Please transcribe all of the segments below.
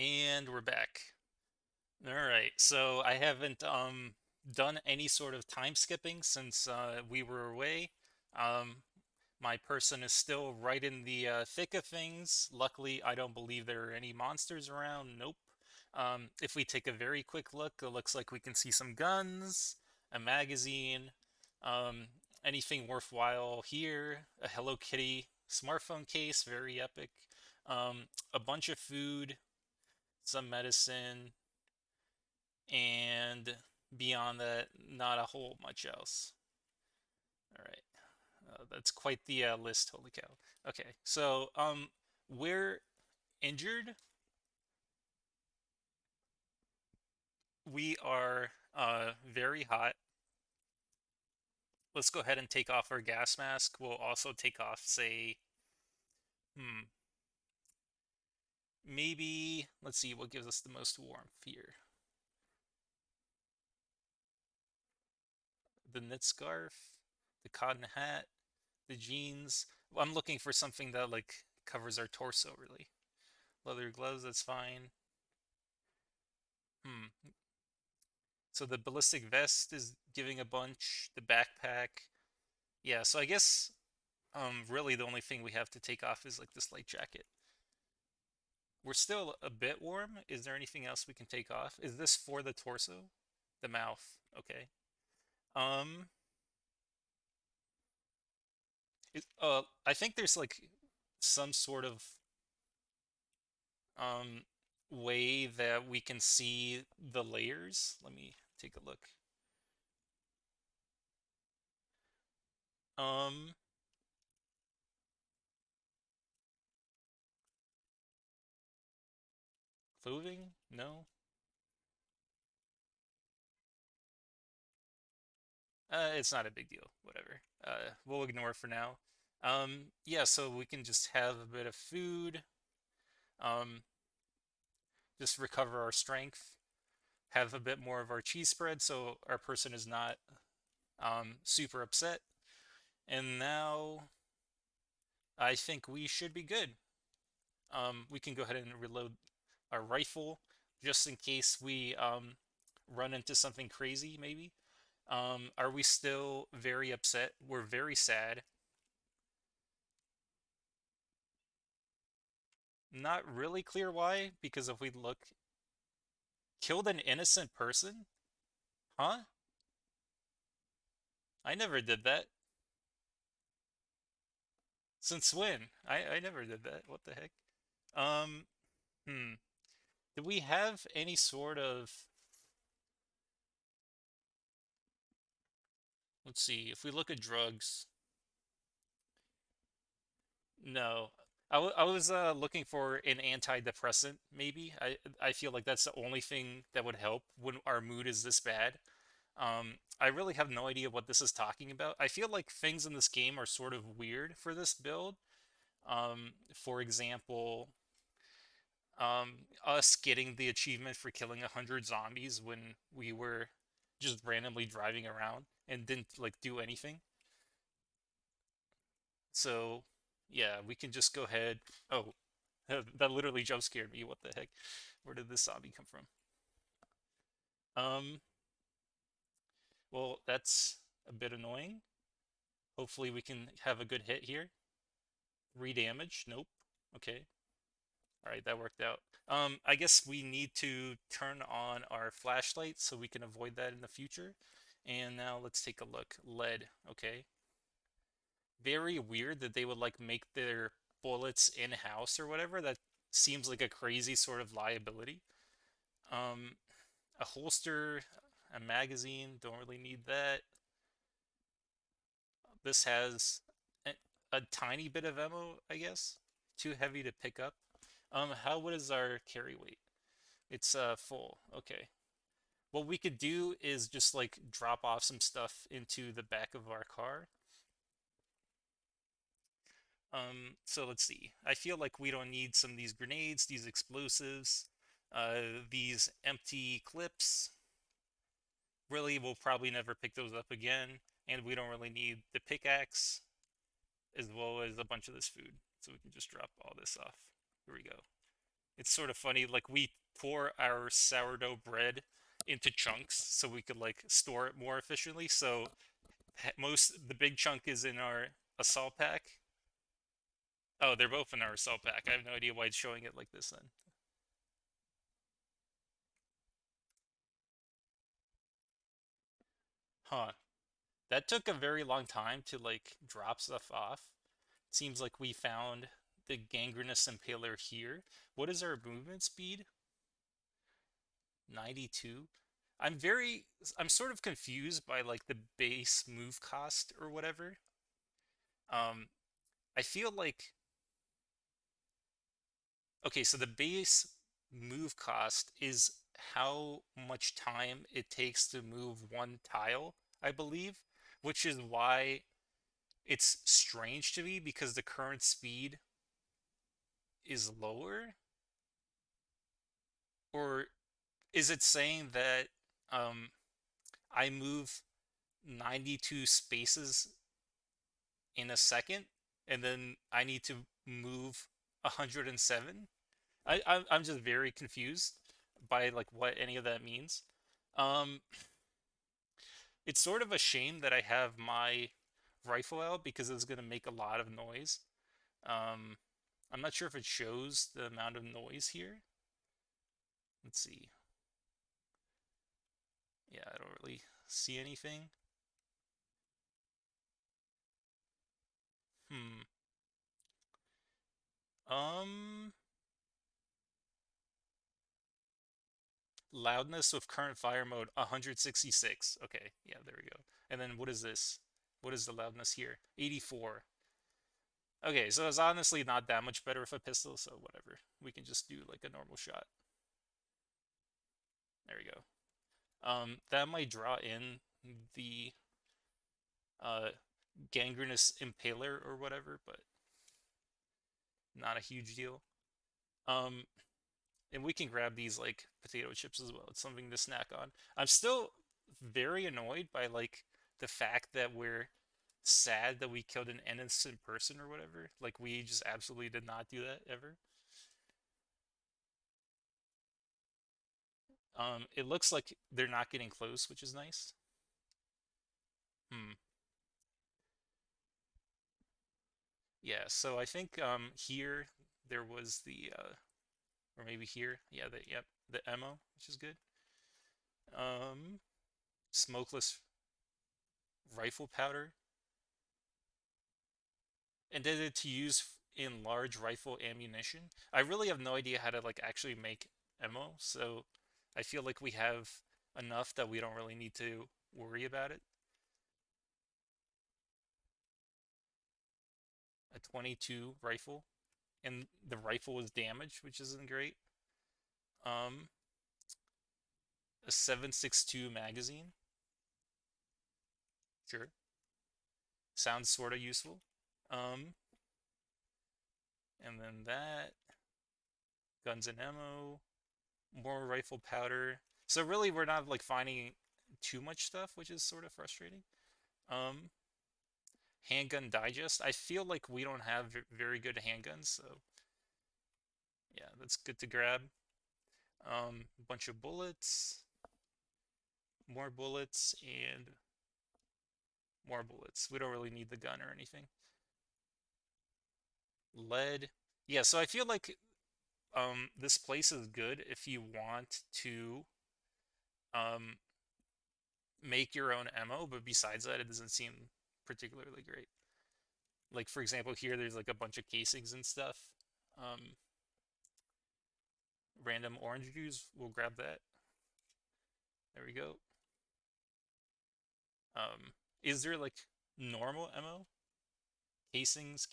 And we're back. All right. So I haven't done any sort of time skipping since we were away. Um my person is still right in the thick of things. Luckily, I don't believe there are any monsters around. Nope. If we take a very quick look, it looks like we can see some guns, a magazine, um, anything worthwhile here, a Hello Kitty smartphone case, very epic, a bunch of food, some medicine, and beyond that, not a whole much else. All right, that's quite the list. Holy cow. Okay, so we're injured. We are very hot. Let's go ahead and take off our gas mask. We'll also take off, say, hmm, maybe, let's see what gives us the most warmth here. The knit scarf, the cotton hat, the jeans. Well, I'm looking for something that like covers our torso really. Leather gloves, that's fine. Hmm. So the ballistic vest is giving a bunch. The backpack. Yeah, so I guess really the only thing we have to take off is like this light jacket. We're still a bit warm. Is there anything else we can take off? Is this for the torso? The mouth. Okay. Um I think there's like some sort of um way that we can see the layers. Let me take a look. Um Clothing? No. It's not a big deal. Whatever. We'll ignore for now. Yeah, so we can just have a bit of food. Um, just recover our strength. Have a bit more of our cheese spread, so our person is not super upset. And now I think we should be good. We can go ahead and reload our rifle just in case we run into something crazy, maybe. Are we still very upset? We're very sad. Not really clear why, because if we look, killed an innocent person? Huh? I never did that. Since when? I never did that. What the heck? Um, hmm. Do we have any sort of, let's see, if we look at drugs, no. I was looking for an antidepressant, maybe. I feel like that's the only thing that would help when our mood is this bad. I really have no idea what this is talking about. I feel like things in this game are sort of weird for this build. For example, us getting the achievement for killing 100 zombies when we were just randomly driving around and didn't like do anything. So, yeah, we can just go ahead. Oh, that literally jump scared me. What the heck? Where did this zombie come from? Um, well, that's a bit annoying. Hopefully we can have a good hit here. 3 damage. Nope. Okay. All right, that worked out. I guess we need to turn on our flashlight so we can avoid that in the future. And now let's take a look. Lead. Okay. Very weird that they would like make their bullets in-house or whatever. That seems like a crazy sort of liability. Um, a holster, a magazine, don't really need that. This has a, a tiny bit of ammo, I guess. Too heavy to pick up. What is our carry weight? It's full. Okay. What we could do is just like drop off some stuff into the back of our car. So let's see. I feel like we don't need some of these grenades, these explosives, these empty clips. Really, we'll probably never pick those up again, and we don't really need the pickaxe as well as a bunch of this food. So we can just drop all this off. Here we go. It's sort of funny. Like we pour our sourdough bread into chunks so we could like store it more efficiently. So most the big chunk is in our assault pack. Oh, they're both in our assault pack. I have no idea why it's showing it like this then. Huh. That took a very long time to like drop stuff off. Seems like we found the gangrenous impaler here. What is our movement speed? 92. I'm very I'm sort of confused by like the base move cost or whatever. Um I feel like okay, so the base move cost is how much time it takes to move one tile, I believe, which is why it's strange to me because the current speed is lower. Or is it saying that um I move 92 spaces in a second and then I need to move 107? I'm just very confused by like what any of that means. Um, it's sort of a shame that I have my rifle out because it's going to make a lot of noise. Um, I'm not sure if it shows the amount of noise here. Let's see. Yeah, I don't really see anything. Hmm. Um, Loudness with current fire mode 166. Okay, yeah, there we go. And then what is this? What is the loudness here? 84. Okay, so it's honestly not that much better with a pistol, so whatever. We can just do like a normal shot. There we go. That might draw in the uh gangrenous impaler or whatever, but not a huge deal. Um, and we can grab these like potato chips as well. It's something to snack on. I'm still very annoyed by like the fact that we're sad that we killed an innocent person or whatever. Like we just absolutely did not do that ever. It looks like they're not getting close, which is nice. Hmm. Yeah, so I think here there was the or maybe here. Yeah, the ammo, which is good. Um Smokeless rifle powder. Intended to use in large rifle ammunition. I really have no idea how to like actually make ammo, so I feel like we have enough that we don't really need to worry about it. A 22 rifle, and the rifle was damaged, which isn't great. Um, a 7.62 magazine, sure, sounds sort of useful. Um, and then that guns and ammo, more rifle powder. So really, we're not like finding too much stuff, which is sort of frustrating. Um, Handgun digest. I feel like we don't have very good handguns, so yeah, that's good to grab. A bunch of bullets, more bullets, and more bullets. We don't really need the gun or anything. Lead. Yeah, so I feel like this place is good if you want to um make your own ammo, but besides that, it doesn't seem particularly great. Like for example, here there's like a bunch of casings and stuff. Um, Random orange juice, we'll grab that. There we go. Is there like normal ammo? Casings.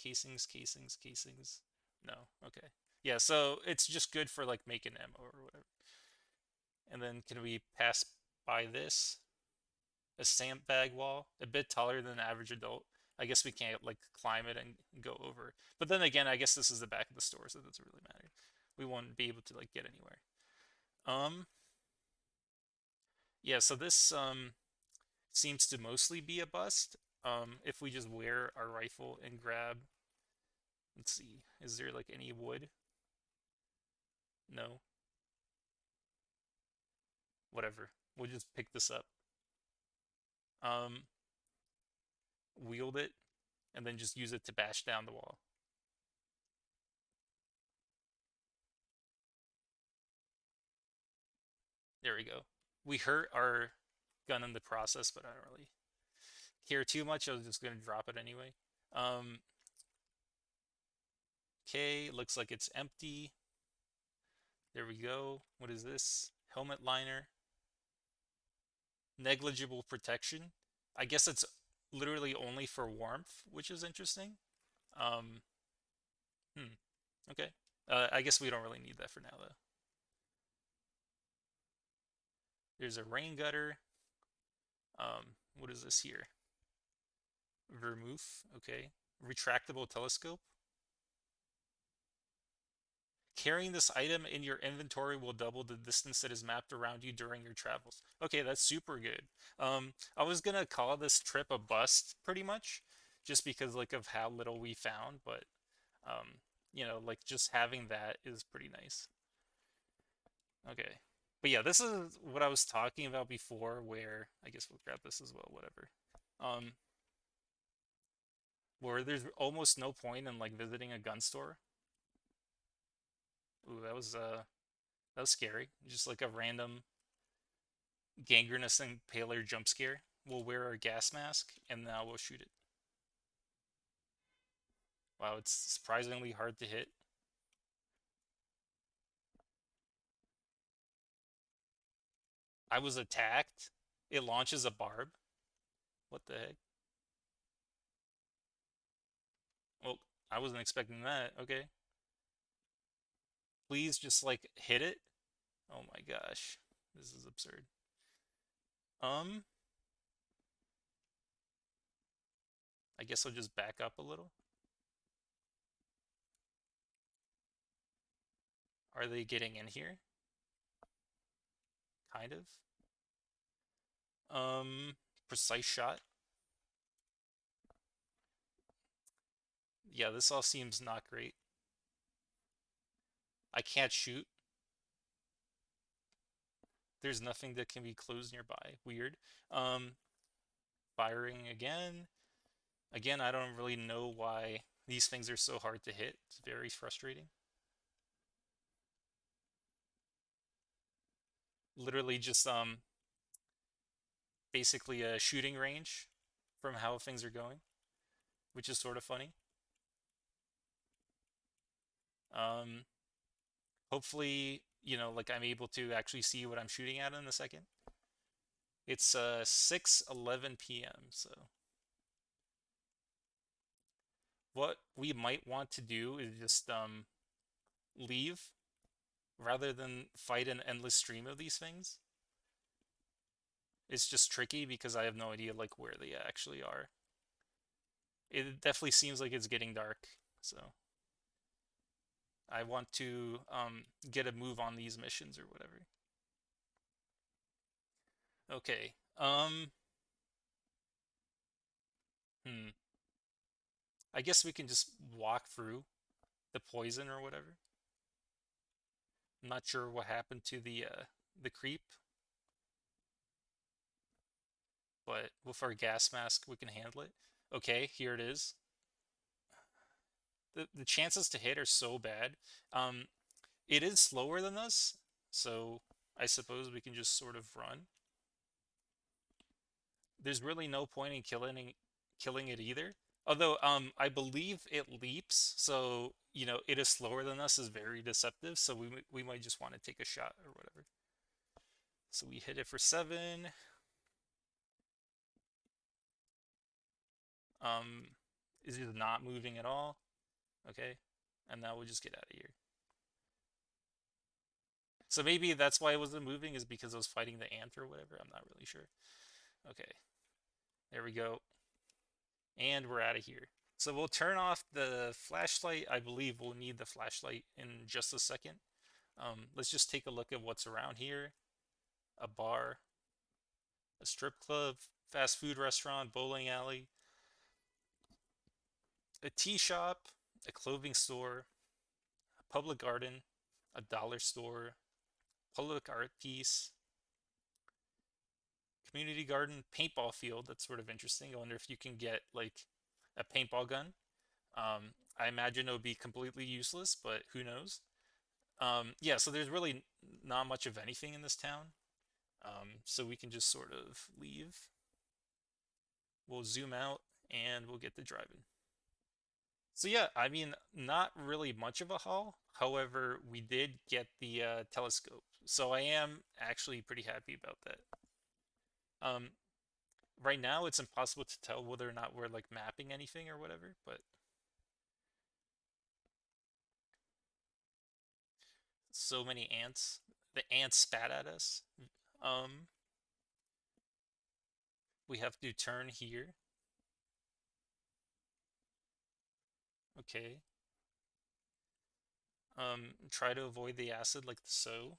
No. Okay. Yeah, so it's just good for like making ammo or whatever. And then can we pass by this? A sandbag wall, a bit taller than an average adult. I guess we can't like climb it and go over. But then again, I guess this is the back of the store, so it doesn't really matter. We won't be able to like get anywhere. Um, yeah, so this seems to mostly be a bust. If we just wear our rifle and grab, let's see, is there like any wood? No, whatever. We'll just pick this up. Um, Wield it, and then just use it to bash down the wall. There we go. We hurt our gun in the process, but I don't really care too much. I was just gonna drop it anyway. Um, okay, looks like it's empty. There we go. What is this? Helmet liner. Negligible protection. I guess it's literally only for warmth, which is interesting. Um, hmm. Okay. I guess we don't really need that for now, though. There's a rain gutter. What is this here? Vermouth. Okay. Retractable telescope. Carrying this item in your inventory will double the distance that is mapped around you during your travels. Okay, that's super good. I was gonna call this trip a bust, pretty much, just because like of how little we found, but um, like just having that is pretty nice. Okay. But yeah, this is what I was talking about before, where I guess we'll grab this as well, whatever. Um, where there's almost no point in like visiting a gun store. Ooh, that was scary. Just like a random gangrenous impaler jump scare. We'll wear our gas mask and now we'll shoot it. Wow, it's surprisingly hard to hit. I was attacked. It launches a barb. What the heck? Well, I wasn't expecting that. Okay. Please just like hit it. Oh my gosh. This is absurd. Um, I guess I'll just back up a little. Are they getting in here? Kind of. Um, Precise shot. Yeah, this all seems not great. I can't shoot. There's nothing that can be closed nearby. Weird. Um, Firing again. Again, I don't really know why these things are so hard to hit. It's very frustrating. Literally just basically a shooting range from how things are going, which is sort of funny. Um, Hopefully, like I'm able to actually see what I'm shooting at in a second. It's 6:11 p.m. So what we might want to do is just leave rather than fight an endless stream of these things. It's just tricky because I have no idea like where they actually are. It definitely seems like it's getting dark, so I want to get a move on these missions or whatever. Okay. Hmm. I guess we can just walk through the poison or whatever. I'm not sure what happened to the creep, but with our gas mask we can handle it. Okay, here it is. The chances to hit are so bad. Um, it is slower than us, so I suppose we can just sort of run. There's really no point in killing it either. Although I believe it leaps, so it is slower than us is very deceptive, so we might just want to take a shot or whatever. So we hit it for 7. Um is it not moving at all? Okay. And now we'll just get out of here. So maybe that's why it wasn't moving is because I was fighting the ant or whatever. I'm not really sure. Okay. There we go. And we're out of here. So we'll turn off the flashlight. I believe we'll need the flashlight in just a second. Let's just take a look at what's around here. A bar, a strip club, fast food restaurant, bowling alley, a tea shop, a clothing store, a public garden, a dollar store, public art piece, community garden, paintball field. That's sort of interesting. I wonder if you can get like a paintball gun. I imagine it would be completely useless, but who knows? Yeah, so there's really not much of anything in this town. So we can just sort of leave. We'll zoom out and we'll get to driving. So yeah, I mean, not really much of a haul. However, we did get the telescope. So I am actually pretty happy about that. Um, right now it's impossible to tell whether or not we're like mapping anything or whatever, but so many ants. The ants spat at us. Um, we have to turn here. Okay. Try to avoid the acid like so.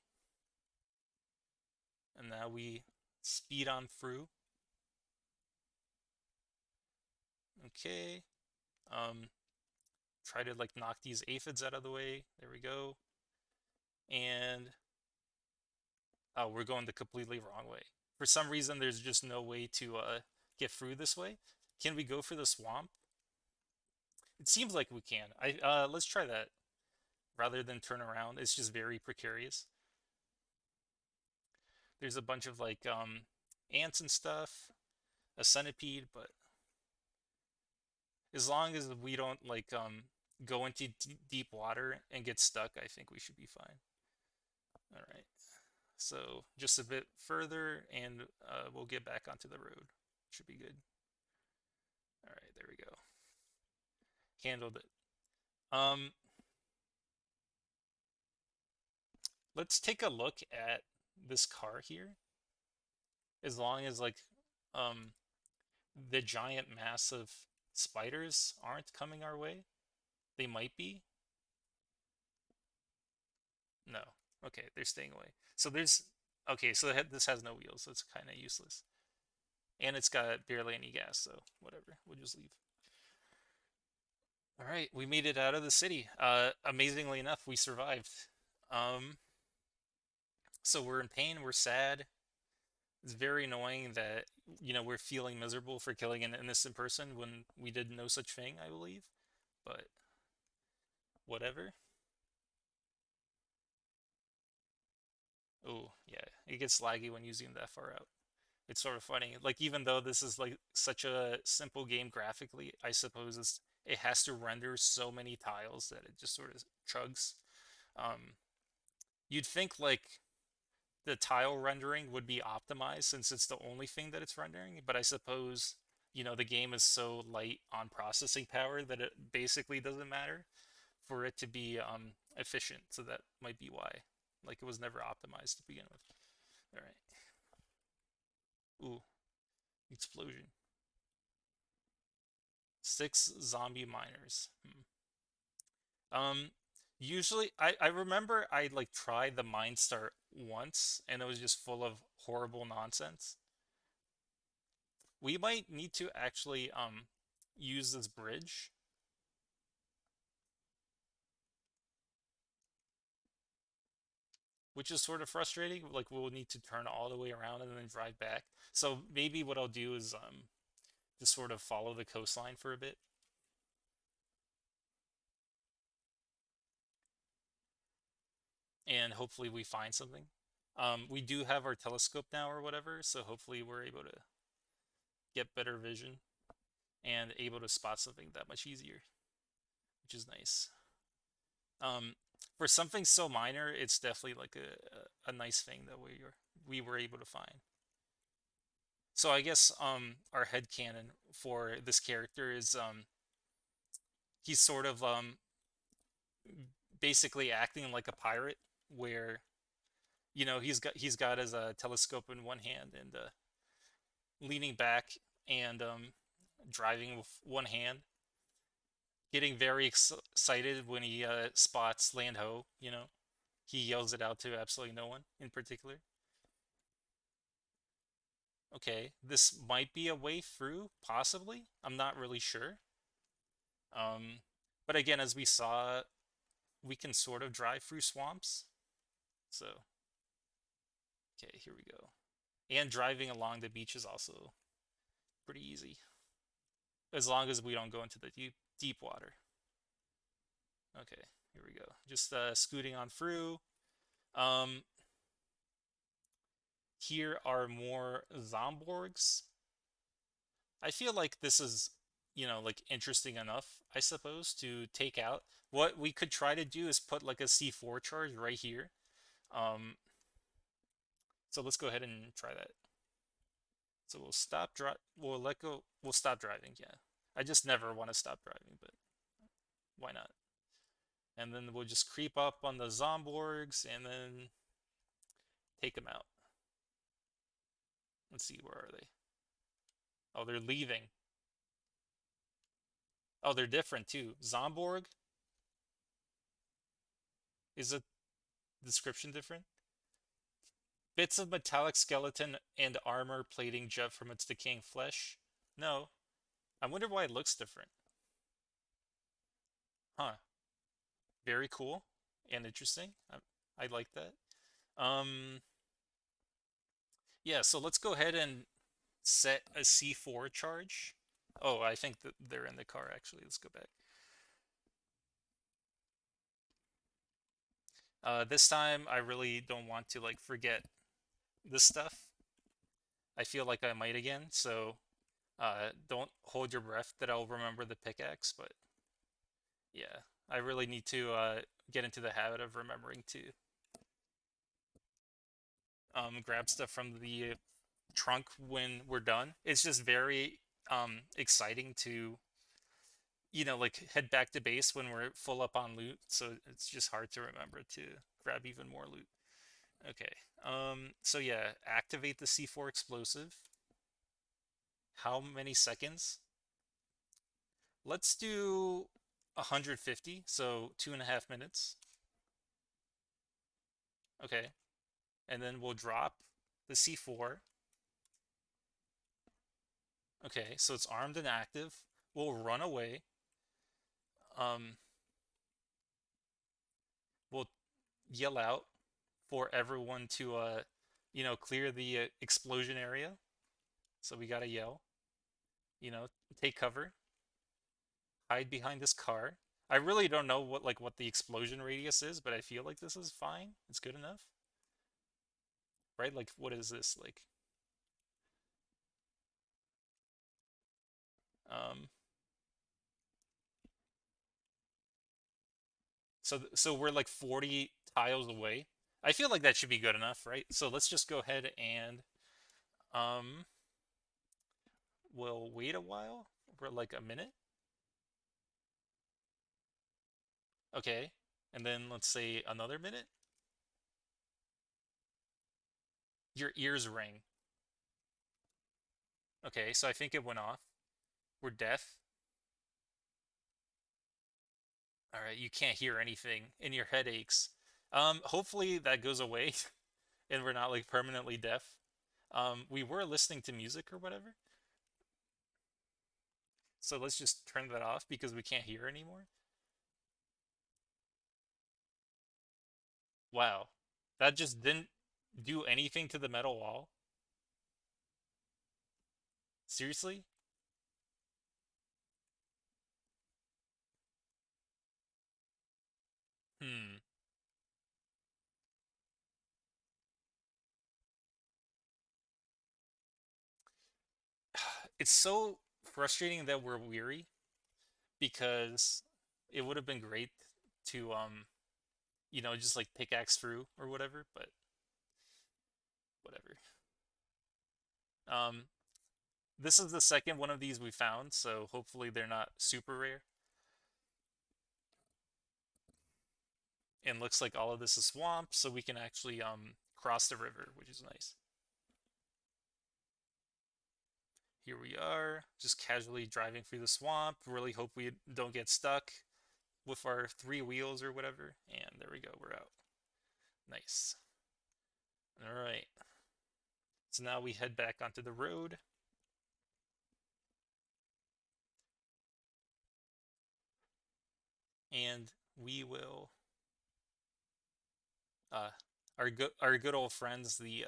And now we speed on through. Okay. Um, try to like knock these aphids out of the way. There we go. And oh, we're going the completely wrong way. For some reason, there's just no way to get through this way. Can we go for the swamp? It seems like we can. I let's try that rather than turn around. It's just very precarious. There's a bunch of like ants and stuff, a centipede, but as long as we don't like go into deep water and get stuck, I think we should be fine. All right. So just a bit further and we'll get back onto the road. Should be good. All right, there we go. Handled it. Um, let's take a look at this car here. As long as like um the giant massive spiders aren't coming our way, they might be. No. Okay, they're staying away. So there's okay, so this has no wheels, so it's kind of useless. And it's got barely any gas, so whatever. We'll just leave. All right, we made it out of the city. Amazingly enough, we survived. Um, so we're in pain, we're sad. It's very annoying that, we're feeling miserable for killing an innocent person when we did no such thing, I believe. But whatever. Oh, yeah, it gets laggy when you zoom that far out. It's sort of funny. Like even though this is like such a simple game graphically, I suppose it has to render so many tiles that it just sort of chugs. Um, you'd think like the tile rendering would be optimized since it's the only thing that it's rendering, but I suppose, the game is so light on processing power that it basically doesn't matter for it to be efficient. So that might be why. Like it was never optimized to begin with. All right. Ooh, explosion. 6 zombie miners. Um, usually I remember I like tried the mine start once and it was just full of horrible nonsense. We might need to actually use this bridge, which is sort of frustrating. Like we'll need to turn all the way around and then drive back. So maybe what I'll do is just sort of follow the coastline for a bit and hopefully we find something. We do have our telescope now or whatever, so hopefully we're able to get better vision and able to spot something that much easier, which is nice. Um, for something so minor, it's definitely like a nice thing that we were able to find. So I guess our head canon for this character is he's sort of basically acting like a pirate where he's got his telescope in one hand and leaning back and driving with one hand, getting very excited when he spots land ho. He yells it out to absolutely no one in particular. Okay, this might be a way through, possibly. I'm not really sure. Um, but again, as we saw, we can sort of drive through swamps. So, okay, here we go. And driving along the beach is also pretty easy, as long as we don't go into the deep water. Okay, here we go. Just scooting on through. Um, Here are more Zomborgs. I feel like this is, like interesting enough, I suppose, to take out. What we could try to do is put like a C4 charge right here. Um, so let's go ahead and try that. So we'll stop drive. We'll let go. We'll stop driving. Yeah, I just never want to stop driving, but why not? And then we'll just creep up on the Zomborgs and then take them out. Let's see, where are they? Oh, they're leaving. Oh, they're different too. Zomborg, is a description different? Bits of metallic skeleton and armor plating jut from its decaying flesh. No. I wonder why it looks different. Huh. Very cool and interesting. I like that. Um, yeah, so let's go ahead and set a C4 charge. Oh, I think that they're in the car actually. Let's go back. This time I really don't want to like forget this stuff. I feel like I might again, so don't hold your breath that I'll remember the pickaxe, but yeah, I really need to get into the habit of remembering to grab stuff from the trunk when we're done. It's just very exciting to, like head back to base when we're full up on loot, so it's just hard to remember to grab even more loot. Okay, so yeah, activate the C4 explosive. How many seconds? Let's do 150, so 2.5 minutes. Okay, and then we'll drop the C4. Okay, so it's armed and active. We'll run away. Um, we'll yell out for everyone to, clear the explosion area. So we gotta yell, you know, take cover, hide behind this car. I really don't know what the explosion radius is, but I feel like this is fine. It's good enough, right? Like, what is this like? Um, so we're like 40 tiles away. I feel like that should be good enough, right? So let's just go ahead and um, we'll wait a while. We're like a minute. Okay. And then let's say another minute. Your ears ring. Okay, so I think it went off. We're deaf. All right, you can't hear anything and your head aches. Hopefully that goes away and we're not like permanently deaf. We were listening to music or whatever. So let's just turn that off because we can't hear anymore. Wow. That just didn't do anything to the metal wall. Seriously? Hmm. It's so frustrating that we're weary because it would have been great to just like pickaxe through or whatever, but whatever. Um this is the second one of these we found, so hopefully they're not super rare. And looks like all of this is swamp, so we can actually cross the river, which is nice. Here we are, just casually driving through the swamp. Really hope we don't get stuck with our three wheels or whatever. And there we go, we're out. Nice. All right. So now we head back onto the road. And we will Uh, our good old friends, the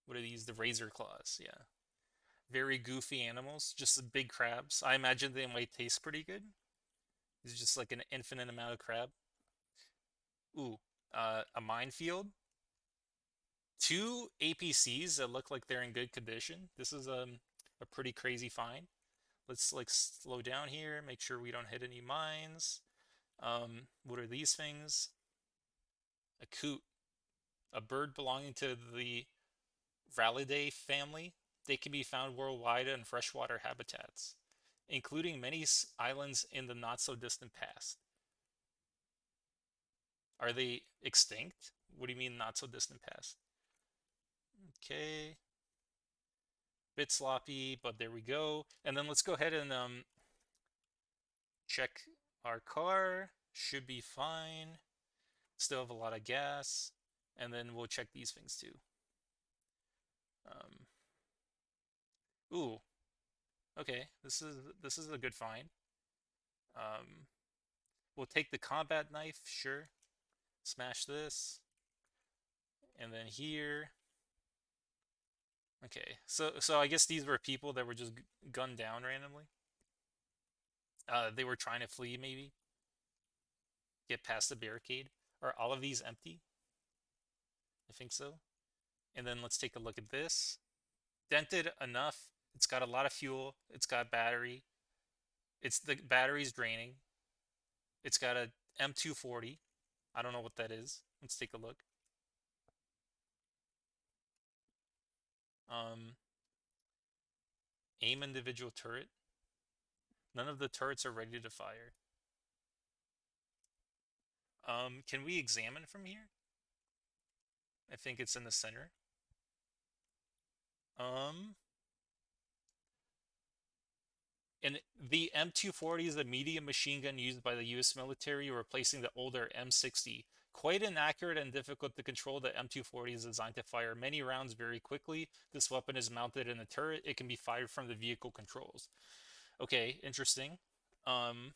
what are these? The razor claws. Yeah, very goofy animals, just big crabs. I imagine they might taste pretty good. It's just like an infinite amount of crab. Ooh, a minefield. Two APCs that look like they're in good condition. This is a pretty crazy find. Let's like slow down here, make sure we don't hit any mines. What are these things? A coot, a bird belonging to the Rallidae family. They can be found worldwide in freshwater habitats, including many islands in the not so distant past. Are they extinct? What do you mean not so distant past? Okay, bit sloppy, but there we go. And then let's go ahead and check our car. Should be fine. Still have a lot of gas. And then we'll check these things too. Um, ooh, okay. This is a good find. Um, we'll take the combat knife, sure. Smash this, and then here. Okay, so I guess these were people that were just gunned down randomly. They were trying to flee, maybe get past the barricade. Are all of these empty? I think so. And then let's take a look at this. Dented enough. It's got a lot of fuel. It's got battery. It's the battery's draining. It's got a M240. I don't know what that is. Let's take a look. Um, aim individual turret. None of the turrets are ready to fire. Can we examine from here? I think it's in the center. Um, and the M240 is a medium machine gun used by the US military, replacing the older M60. Quite inaccurate and difficult to control, the M240 is designed to fire many rounds very quickly. This weapon is mounted in a turret. It can be fired from the vehicle controls. Okay, interesting. Um,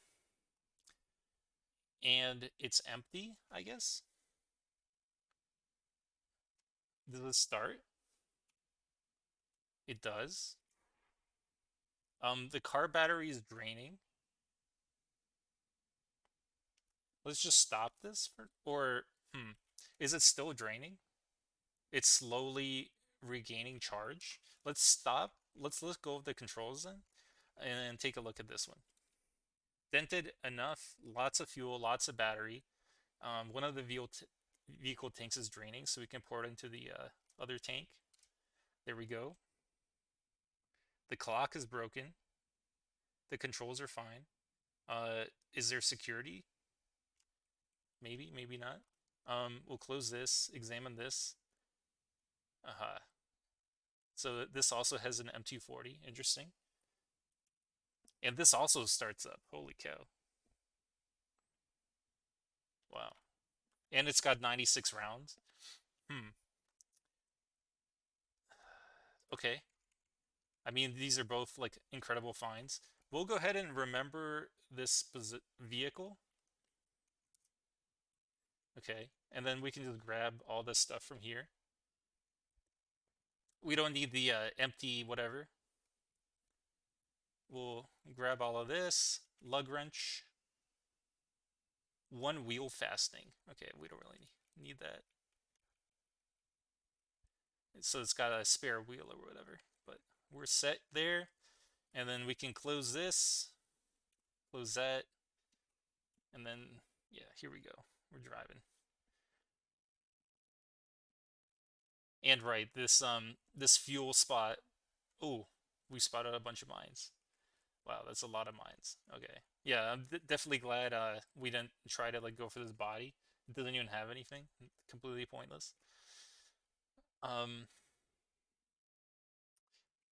and it's empty, I guess. Does it start? It does. The car battery is draining. Let's just stop this for, or is it still draining? It's slowly regaining charge. Let's stop. Let's let go of the controls then, and take a look at this one. Dented enough, lots of fuel, lots of battery. One of the vehicle tanks is draining, so we can pour it into the other tank. There we go. The clock is broken. The controls are fine. Is there security? Maybe, maybe not. We'll close this, examine this. Uh-huh. So this also has an M240. Interesting. And this also starts up. Holy cow. Wow. And it's got 96 rounds. Hmm. Okay. I mean, these are both like incredible finds. We'll go ahead and remember this vehicle. Okay. And then we can just grab all this stuff from here. We don't need the empty whatever. We'll grab all of this. Lug wrench. One wheel fastening. Okay, we don't really need that. So it's got a spare wheel or whatever. But we're set there. And then we can close this. Close that. And then, yeah, here we go. We're driving. And right, this fuel spot. Oh, we spotted a bunch of mines. Wow, that's a lot of mines. Okay. Yeah, I'm definitely glad we didn't try to like go for this body. It doesn't even have anything. Completely pointless. Um,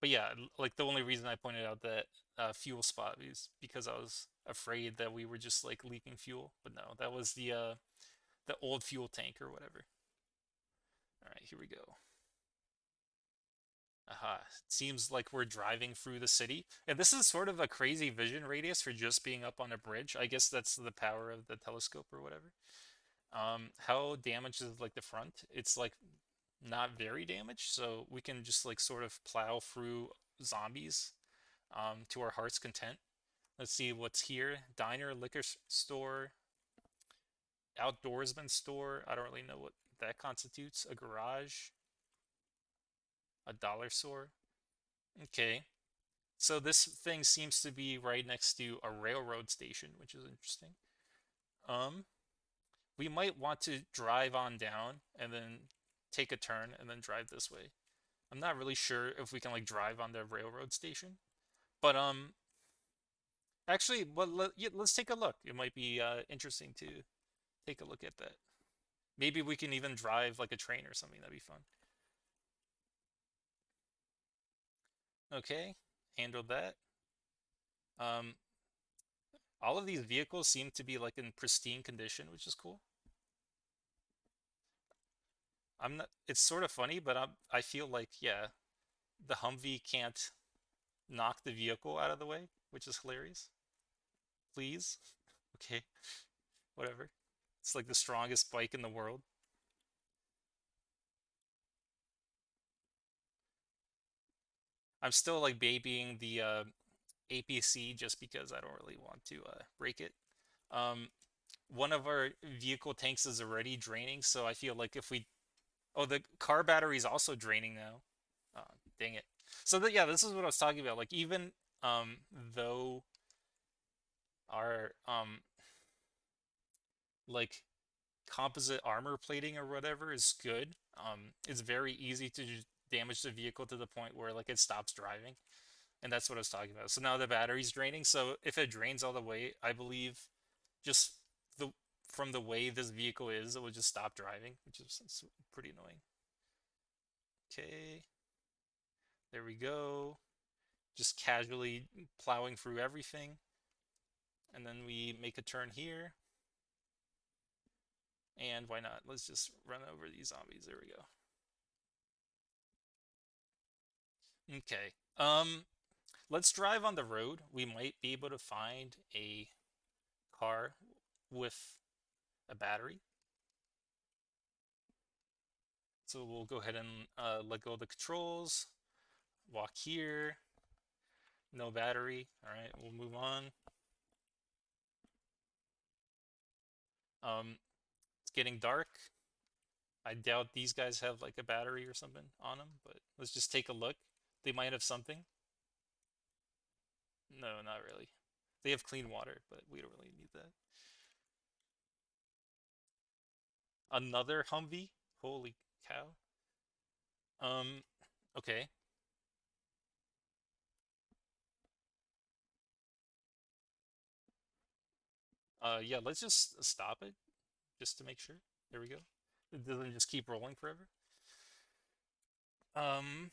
but yeah, like the only reason I pointed out that fuel spot is because I was afraid that we were just like leaking fuel. But no, that was the old fuel tank or whatever. All right, here we go. Aha, it seems like we're driving through the city. And this is sort of a crazy vision radius for just being up on a bridge. I guess that's the power of the telescope or whatever. How damaged is like the front? It's like not very damaged, so we can just like sort of plow through zombies to our heart's content. Let's see what's here. Diner, liquor store, outdoorsman store. I don't really know what that constitutes. A garage, a dollar store. Okay. So this thing seems to be right next to a railroad station, which is interesting. Um, we might want to drive on down and then take a turn and then drive this way. I'm not really sure if we can like drive on the railroad station, but actually, well, yeah, let's take a look. It might be interesting to take a look at that. Maybe we can even drive like a train or something. That'd be fun. Okay, handled that. Um, all of these vehicles seem to be like in pristine condition, which is cool. I'm not. It's sort of funny, but I feel like yeah, the Humvee can't knock the vehicle out of the way, which is hilarious. Please, okay, whatever. It's like the strongest bike in the world. I'm still like babying the APC just because I don't really want to break it. Um, one of our vehicle tanks is already draining, so I feel like if we oh, the car battery is also draining now. Oh, dang it. So that yeah, this is what I was talking about. Like even though our like composite armor plating or whatever is good, it's very easy to just damage the vehicle to the point where like it stops driving. And that's what I was talking about. So now the battery's draining. So if it drains all the way, I believe just the from the way this vehicle is, it will just stop driving, which is pretty annoying. Okay, there we go. Just casually plowing through everything. And then we make a turn here. And why not? Let's just run over these zombies. There we go. Okay. Let's drive on the road. We might be able to find a car with a battery. So we'll go ahead and let go of the controls. Walk here. No battery. All right, we'll move on. It's getting dark. I doubt these guys have like a battery or something on them, but let's just take a look. They might have something. No, not really. They have clean water, but we don't really need that. Another Humvee? Holy cow. Um, okay. Yeah, let's just stop it just to make sure. There we go. It doesn't just keep rolling forever. Um,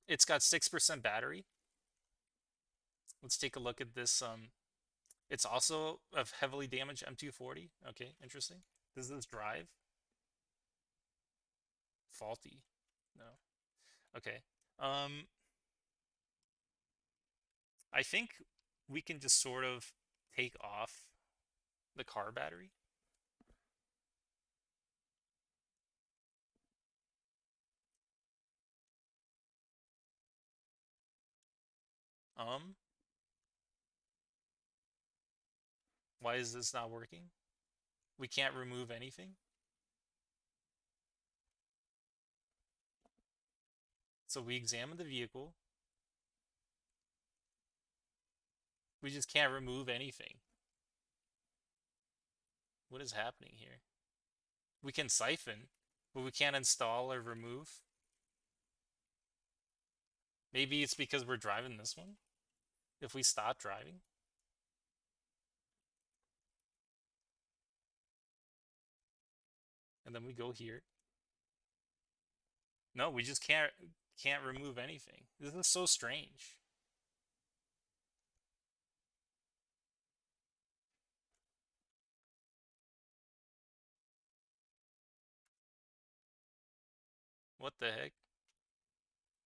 it's got 6% battery. Let's take a look at this. It's also a heavily damaged M240. Okay, interesting. Does this drive? Faulty. No. Okay. Um, I think we can just sort of take off the car battery. Um, why is this not working? We can't remove anything. So we examine the vehicle. We just can't remove anything. What is happening here? We can siphon, but we can't install or remove. Maybe it's because we're driving this one. If we stop driving, and then we go here. No, we just can't remove anything. This is so strange. What the heck?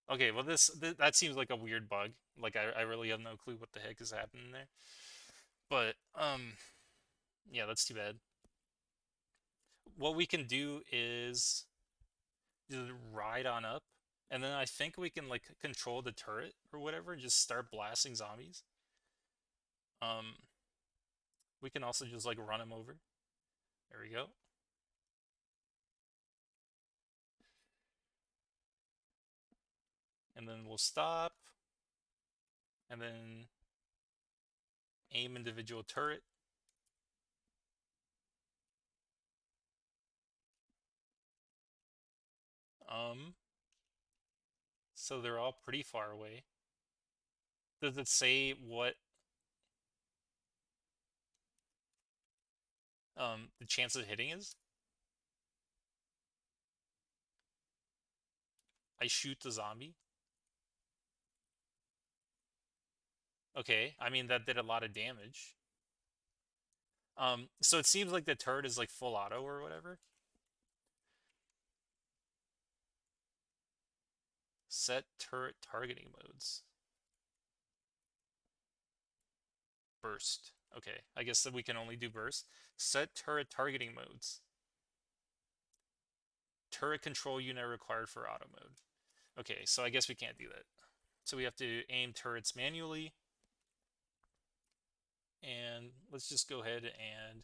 Okay, well this that seems like a weird bug. Like I really have no clue what the heck is happening there. But yeah, that's too bad. what we can do is just ride on up, and then I think we can like control the turret or whatever and just start blasting zombies. Um, we can also just like run them over. There we go. And then we'll stop, and then aim individual turret. Um, so they're all pretty far away. Does it say what the chance of hitting is? I shoot the zombie. Okay, I mean that did a lot of damage. So it seems like the turret is like full auto or whatever. Set turret targeting modes. Burst. Okay, I guess that we can only do burst. Set turret targeting modes. Turret control unit required for auto mode. Okay, so I guess we can't do that. So we have to aim turrets manually. And let's just go ahead and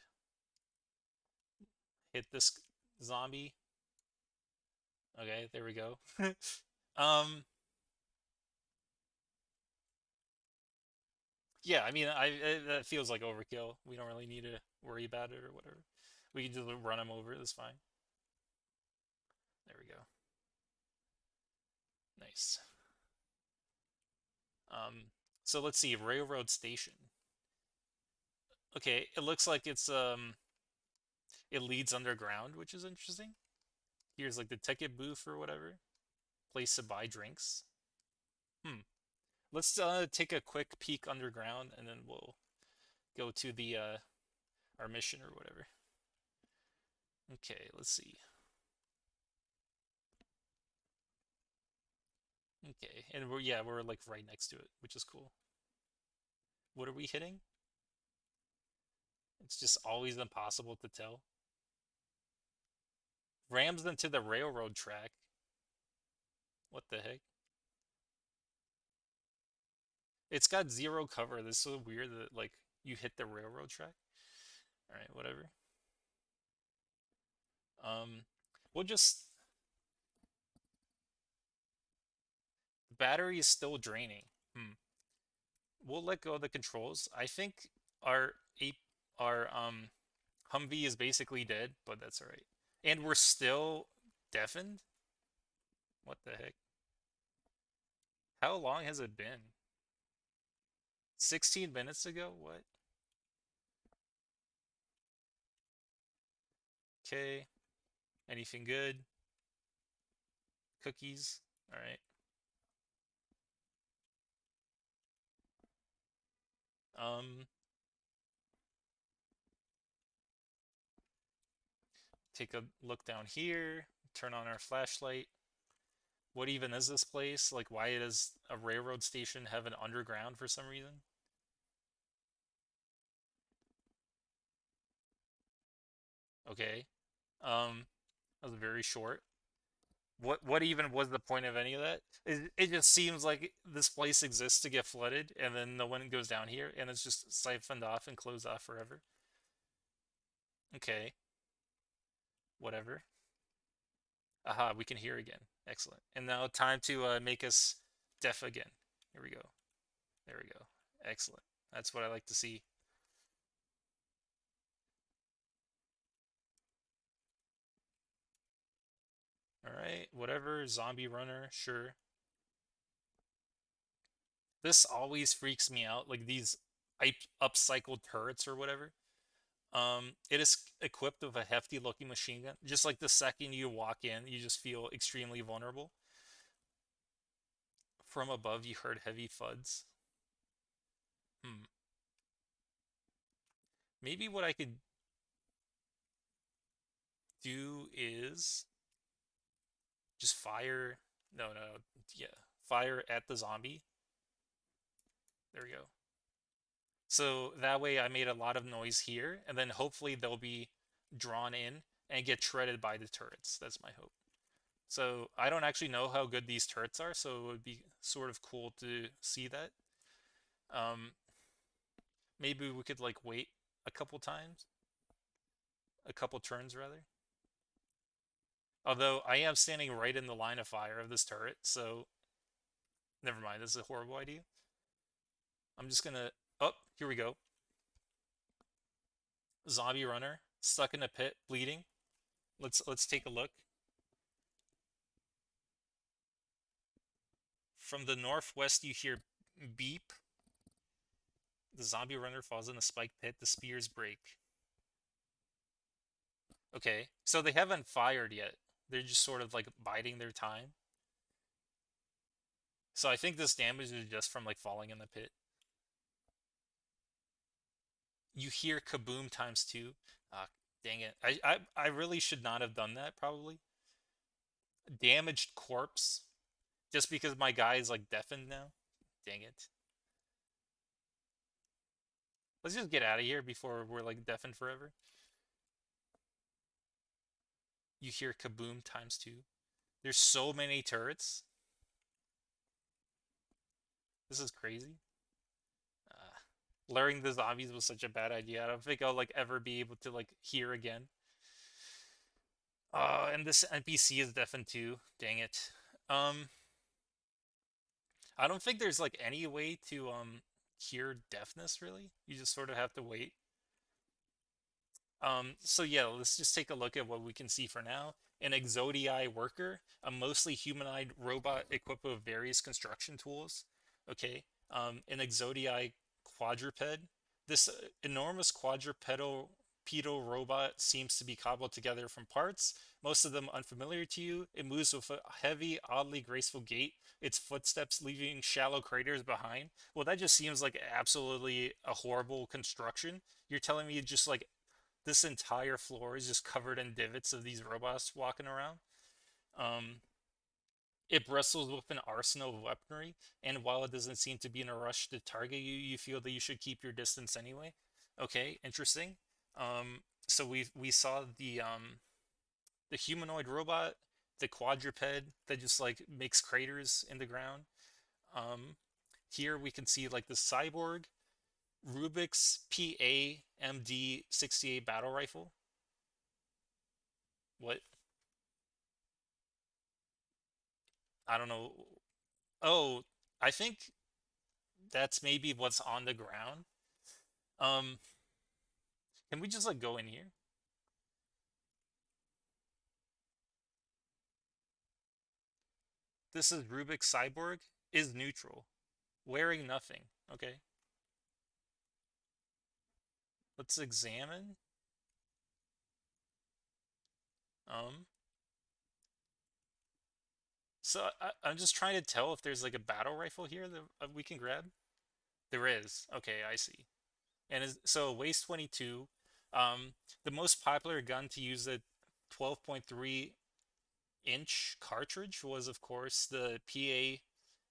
hit this zombie. Okay, there we go. um, yeah, I mean, that feels like overkill. We don't really need to worry about it or whatever. We can just run them over. That's fine. There we go. Nice. Um, so let's see, railroad station. Okay, it looks like it leads underground, which is interesting. Here's like the ticket booth or whatever. Place to buy drinks. Hmm. Let's take a quick peek underground and then we'll go to the our mission or whatever. Okay, let's see. Okay, and we're like right next to it, which is cool. What are we hitting? It's just always impossible to tell. Rams into the railroad track. What the heck? It's got zero cover. This is so weird that like you hit the railroad track. All right, whatever. Um, we'll just the battery is still draining. Hmm. We'll let go of the controls. I think our ape our Humvee is basically dead, but that's all right. And we're still deafened? What the heck? How long has it been? 16 minutes ago? What? Okay. Anything good? Cookies? All right. Um, take a look down here. Turn on our flashlight. What even is this place? Like, why does a railroad station have an underground for some reason? Okay. Um, that was very short. What even was the point of any of that? It just seems like this place exists to get flooded, and then no one goes down here, and it's just siphoned off and closed off forever. Okay, whatever. Aha, we can hear again. Excellent. And now time to make us deaf again. Here we go. There we go. Excellent. That's what I like to see. All right, whatever. Zombie runner, sure. This always freaks me out, like these upcycled turrets or whatever. It is equipped with a hefty looking machine gun. Just like the second you walk in, you just feel extremely vulnerable. From above, you heard heavy thuds. Hmm. Maybe what I could do is just fire. No, no, yeah. Fire at the zombie. There we go. So that way I made a lot of noise here, and then hopefully they'll be drawn in, and get shredded by the turrets. That's my hope. So I don't actually know how good these turrets are, so it would be sort of cool to see that. Um, Maybe we could like wait a couple times, a couple turns rather. Although I am standing right in the line of fire of this turret, so never mind. This is a horrible idea. I'm just gonna. Oh, here we go. Zombie runner stuck in a pit, bleeding. Let's take a look. From the northwest, you hear beep. The zombie runner falls in a spike pit. The spears break. Okay, so they haven't fired yet. They're just sort of like biding their time. So I think this damage is just from like falling in the pit. You hear kaboom times two. Ah, dang it. I really should not have done that, probably. Damaged corpse. Just because my guy is like deafened now. Dang it. Let's just get out of here before we're like deafened forever. You hear kaboom times two. There's so many turrets. This is crazy. Uh, Luring the zombies was such a bad idea. I don't think I'll like ever be able to like hear again. And this NPC is deafened too. Dang it. Um, I don't think there's like any way to cure deafness really. You just sort of have to wait. So yeah, let's just take a look at what we can see for now. An Exodii worker, a mostly humanoid robot equipped with various construction tools. Okay. An Exodii quadruped. This enormous quadrupedal pedal robot seems to be cobbled together from parts, most of them unfamiliar to you. It moves with a heavy, oddly graceful gait, its footsteps leaving shallow craters behind. Well, that just seems like absolutely a horrible construction. You're telling me just like this entire floor is just covered in divots of these robots walking around. Um, it bristles with an arsenal of weaponry, and while it doesn't seem to be in a rush to target you, you feel that you should keep your distance anyway. Okay, interesting. So we saw the humanoid robot, the quadruped that just like makes craters in the ground. Um, Here we can see like the cyborg, Rubik's PA-MD68 battle rifle. What? I don't know. Oh, I think that's maybe what's on the ground. Um, can we just like go in here? This is Rubik's cyborg is neutral, wearing nothing. Okay, let's examine. Um, I'm just trying to tell if there's like a battle rifle here that we can grab. There is. Okay, I see. And so Waste 22, um, the most popular gun to use a 12.3-inch cartridge was, of course, the PA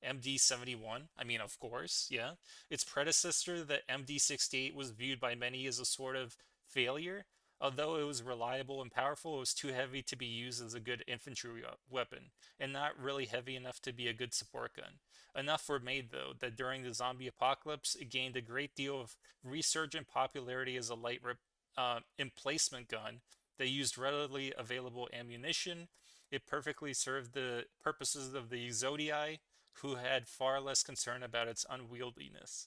MD71. I mean, of course, yeah. Its predecessor, the MD68, was viewed by many as a sort of failure. Although it was reliable and powerful, it was too heavy to be used as a good infantry weapon, and not really heavy enough to be a good support gun. Enough were made, though, that during the zombie apocalypse, it gained a great deal of resurgent popularity as a light emplacement gun that used readily available ammunition. It perfectly served the purposes of the Zodii, who had far less concern about its unwieldiness.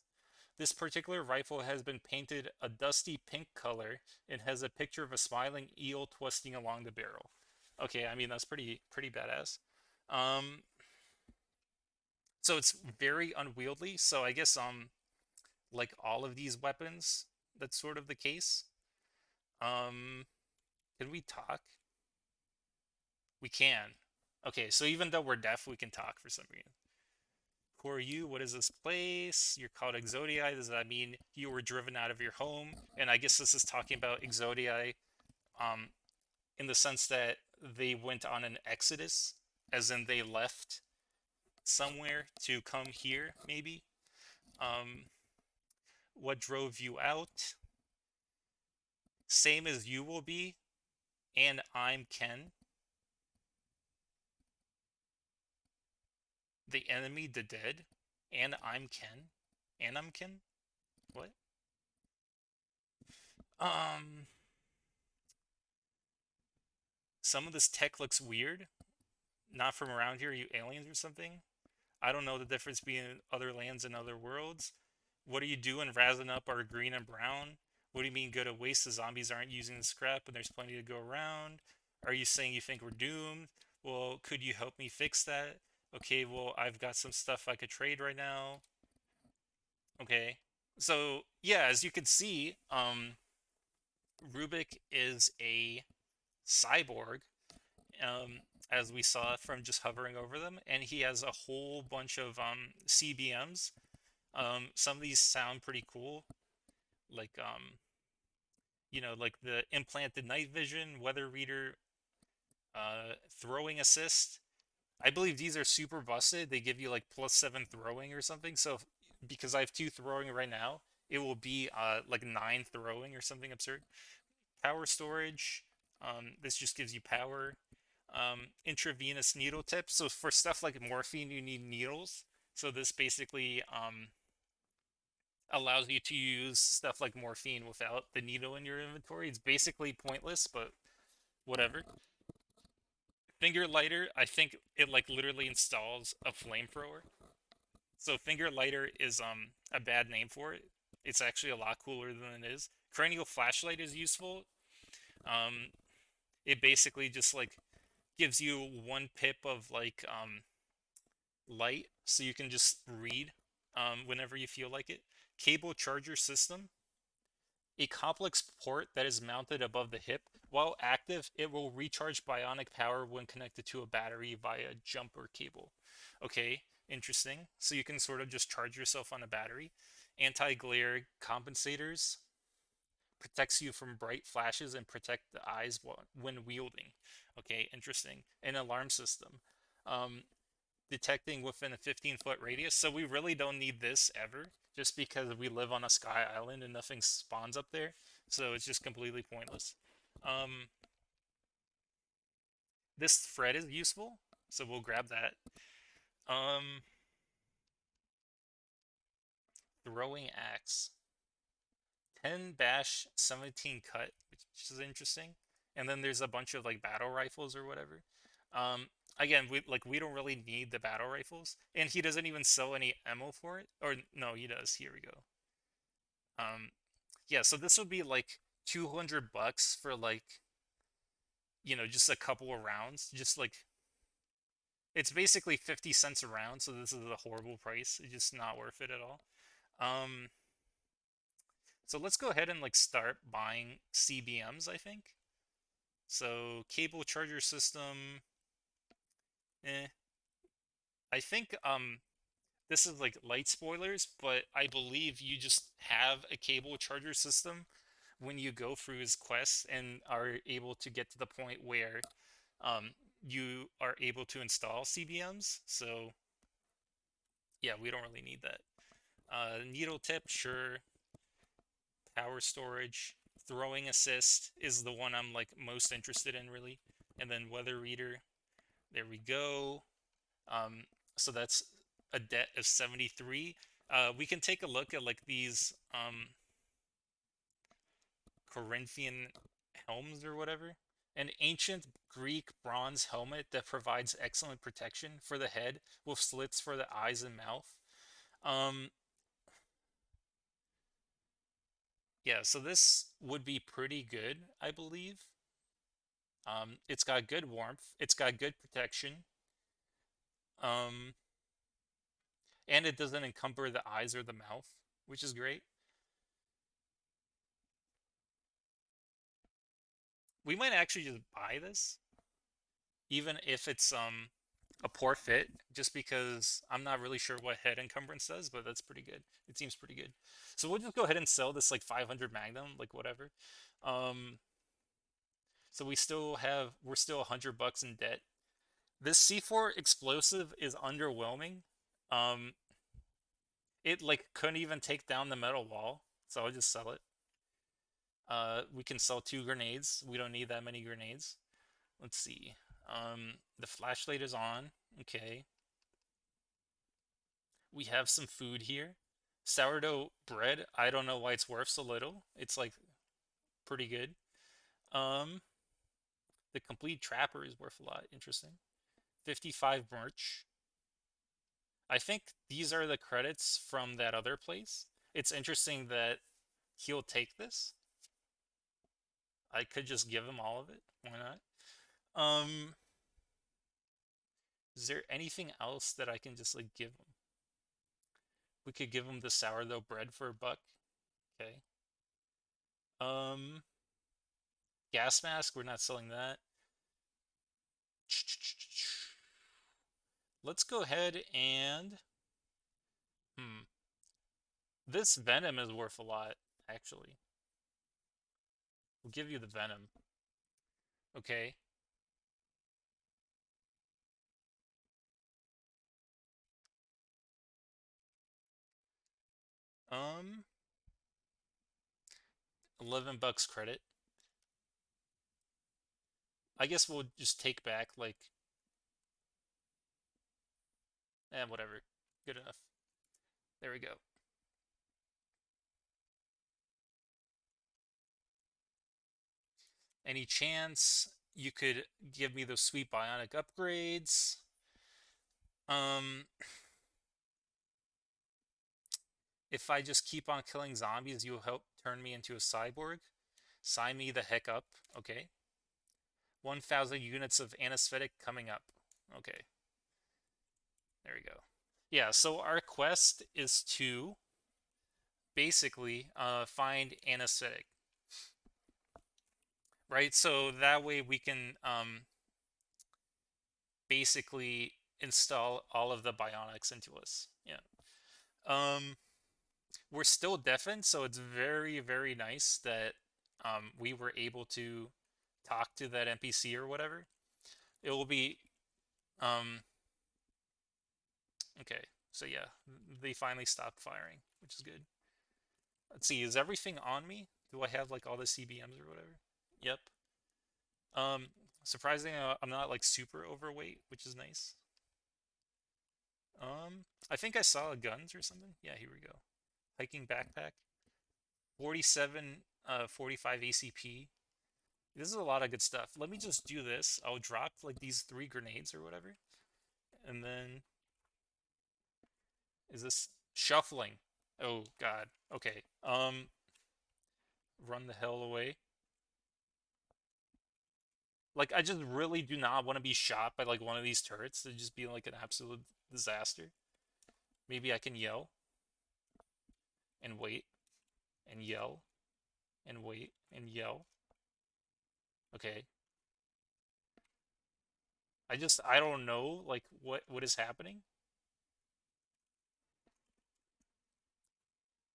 This particular rifle has been painted a dusty pink color and has a picture of a smiling eel twisting along the barrel. Okay, I mean that's pretty badass. Um, so it's very unwieldy. So I guess like all of these weapons, that's sort of the case. Um, can we talk? We can. Okay, so even though we're deaf, we can talk for some reason. Who are you? What is this place? You're called Exodii. Does that mean you were driven out of your home? And I guess this is talking about Exodii, um, in the sense that they went on an exodus, as in they left somewhere to come here, maybe. Um, what drove you out? Same as you will be. and I'm Ken. The enemy, the dead, and I'm Ken. And I'm Ken? What? Um, some of this tech looks weird. Not from around here, you aliens or something? I don't know the difference between other lands and other worlds. What are you doing? Razzing up our green and brown? What do you mean go to waste? The zombies aren't using the scrap and there's plenty to go around. Are you saying you think we're doomed? Well, could you help me fix that? Okay, well, I've got some stuff I could trade right now. Okay. So, yeah, as you can see, Rubik is a cyborg, um, as we saw from just hovering over them, and he has a whole bunch of CBMs. Some of these sound pretty cool, like like the implanted night vision, weather reader, throwing assist. I believe these are super busted. They give you like +7 throwing or something. So because I have 2 throwing right now, it will be like 9 throwing or something absurd. Power storage. This just gives you power. Intravenous needle tips. So for stuff like morphine, you need needles. So this basically allows you to use stuff like morphine without the needle in your inventory. It's basically pointless, but whatever. Finger lighter, I think it like literally installs a flamethrower. So finger lighter is a bad name for it. It's actually a lot cooler than it is. Cranial flashlight is useful. Um, it basically just like gives you 1 pip of like light, so you can just read whenever you feel like it. Cable charger system, a complex port that is mounted above the hip. While active, it will recharge bionic power when connected to a battery via jumper cable. Okay, interesting. So you can sort of just charge yourself on a battery. Anti-glare compensators protects you from bright flashes and protect the eyes when wielding. Okay, interesting. An alarm system. Um, Detecting within a 15-foot radius. So we really don't need this ever, just because we live on a sky island and nothing spawns up there. So it's just completely pointless. Um, this thread is useful, so we'll grab that. Um, Throwing axe. 10 bash, 17 cut, which is interesting. And then there's a bunch of like battle rifles or whatever. Again, we don't really need the battle rifles, and he doesn't even sell any ammo for it. Or no, he does. Here we go. Um, yeah, so this would be like $200 for like just a couple of rounds. Just like it's basically 50 cents a round. So this is a horrible price. It's just not worth it at all. Um, so let's go ahead and like start buying CBMs, I think. So cable charger system, eh. I think this is like light spoilers, but I believe you just have a cable charger system when you go through his quest and are able to get to the point where um you are able to install CBMs. So yeah, we don't really need that. Needle tip, sure. Power storage, throwing assist is the one I'm like most interested in really. And then weather reader. There we go. Um, so that's a debt of 73. We can take a look at like these Corinthian helms or whatever. An ancient Greek bronze helmet that provides excellent protection for the head with slits for the eyes and mouth. Um, yeah, so this would be pretty good, I believe. It's got good warmth. It's got good protection. Um, and it doesn't encumber the eyes or the mouth, which is great. We might actually just buy this, even if it's a poor fit, just because I'm not really sure what head encumbrance does, but that's pretty good. It seems pretty good. So we'll just go ahead and sell this like 500 Magnum, like whatever. Um, so we're still $100 in debt. This C4 explosive is underwhelming. Um, it like couldn't even take down the metal wall, so I'll just sell it. We can sell 2 grenades. We don't need that many grenades. Let's see. The flashlight is on. Okay. We have some food here. Sourdough bread. I don't know why it's worth so little. It's like pretty good. Um, the complete trapper is worth a lot. Interesting. 55 merch. I think these are the credits from that other place. It's interesting that he'll take this. I could just give him all of it. Why not? Um, is there anything else that I can just like give him? We could give him the sourdough bread for $1. Okay. Um, gas mask. We're not selling that. Let's go ahead and hmm. This venom is worth a lot, actually. We'll give you the venom. Okay. Um, $11 credit. I guess we'll just take back like whatever. Good enough. There we go. Any chance you could give me those sweet bionic upgrades? Um, if I just keep on killing zombies, you'll help turn me into a cyborg? Sign me the heck up. Okay. 1,000 units of anesthetic coming up. Okay. There we go. Yeah, so our quest is to basically find anesthetic, right? So that way we can basically install all of the bionics into us. Yeah. Um, we're still deafened, so it's very, very nice that we were able to talk to that NPC or whatever. It will be um, okay. So yeah, they finally stopped firing, which is good. Let's see, is everything on me? Do I have like all the CBMs or whatever? Yep. Um, surprisingly, I'm not like super overweight, which is nice. I think I saw guns or something. Yeah, here we go. Hiking backpack. 47, 45 ACP. This is a lot of good stuff. Let me just do this. I'll drop like these 3 grenades or whatever. And then is this shuffling? Oh God. Okay. Run the hell away. Like I just really do not want to be shot by like one of these turrets. It'd just be like an absolute disaster. Maybe I can yell and wait and yell and wait and yell. Okay. I don't know like what is happening.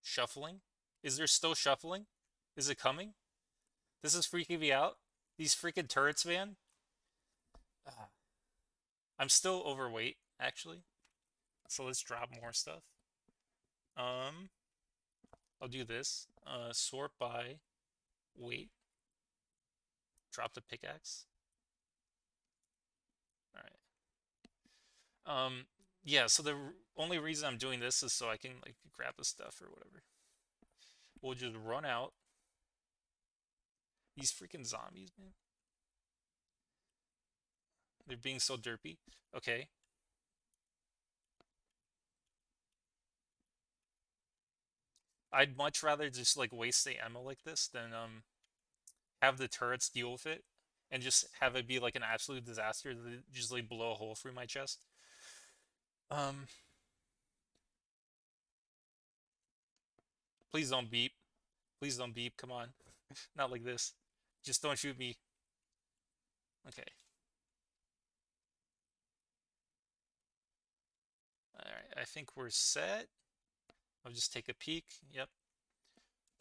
Shuffling? Is there still shuffling? Is it coming? This is freaking me out. These freaking turrets, man. Ah, I'm still overweight, actually. So let's drop more stuff. Um, I'll do this. Sort by weight. Drop the pickaxe. All right. Yeah. So the only reason I'm doing this is so I can like grab the stuff or whatever. We'll just run out. These freaking zombies, man. They're being so derpy. Okay. I'd much rather just like waste the ammo like this than have the turrets deal with it and just have it be like an absolute disaster that just like blow a hole through my chest. Um, please don't beep. Please don't beep. Come on. Not like this. Just don't shoot me. Okay. Alright, I think we're set. I'll just take a peek. Yep.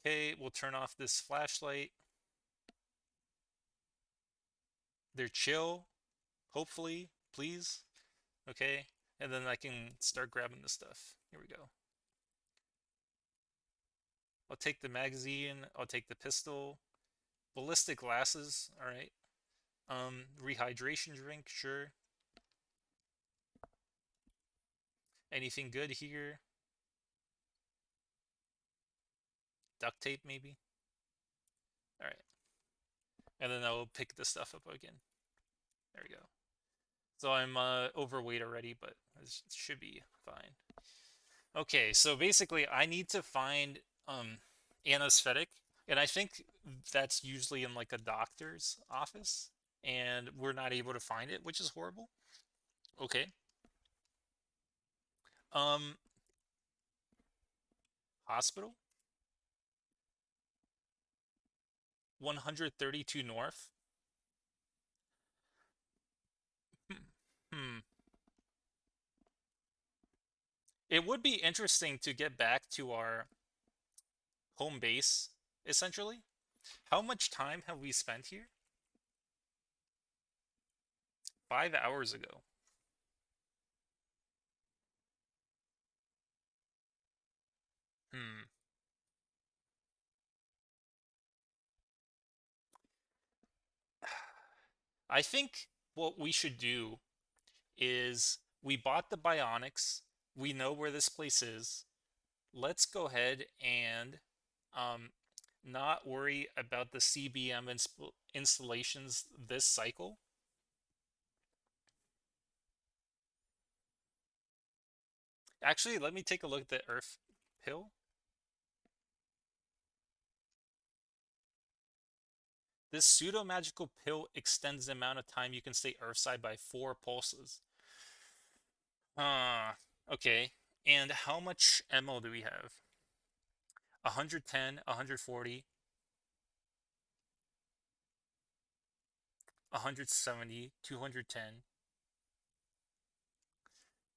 Okay, we'll turn off this flashlight. They're chill, hopefully, please. Okay, and then I can start grabbing the stuff. Here we go. I'll take the magazine. I'll take the pistol. Ballistic glasses. All right. Rehydration drink. Sure. Anything good here? Duct tape, maybe. All right. And then I'll pick the stuff up again. There we go. So I'm overweight already, but this should be fine. Okay, so basically I need to find anesthetic, and I think that's usually in like a doctor's office, and we're not able to find it, which is horrible. Okay. Um, Hospital 132 North. Hmm. Hmm. It would be interesting to get back to our home base, essentially. How much time have we spent here? 5 hours ago. Hmm. I think what we should do is we bought the Bionics. We know where this place is. Let's go ahead and um, not worry about the CBM installations this cycle. Actually, let me take a look at the Earth pill. This pseudo magical pill extends the amount of time you can stay Earthside by 4 pulses. Ah, okay. And how much ammo do we have? 110, 140, 170, 210,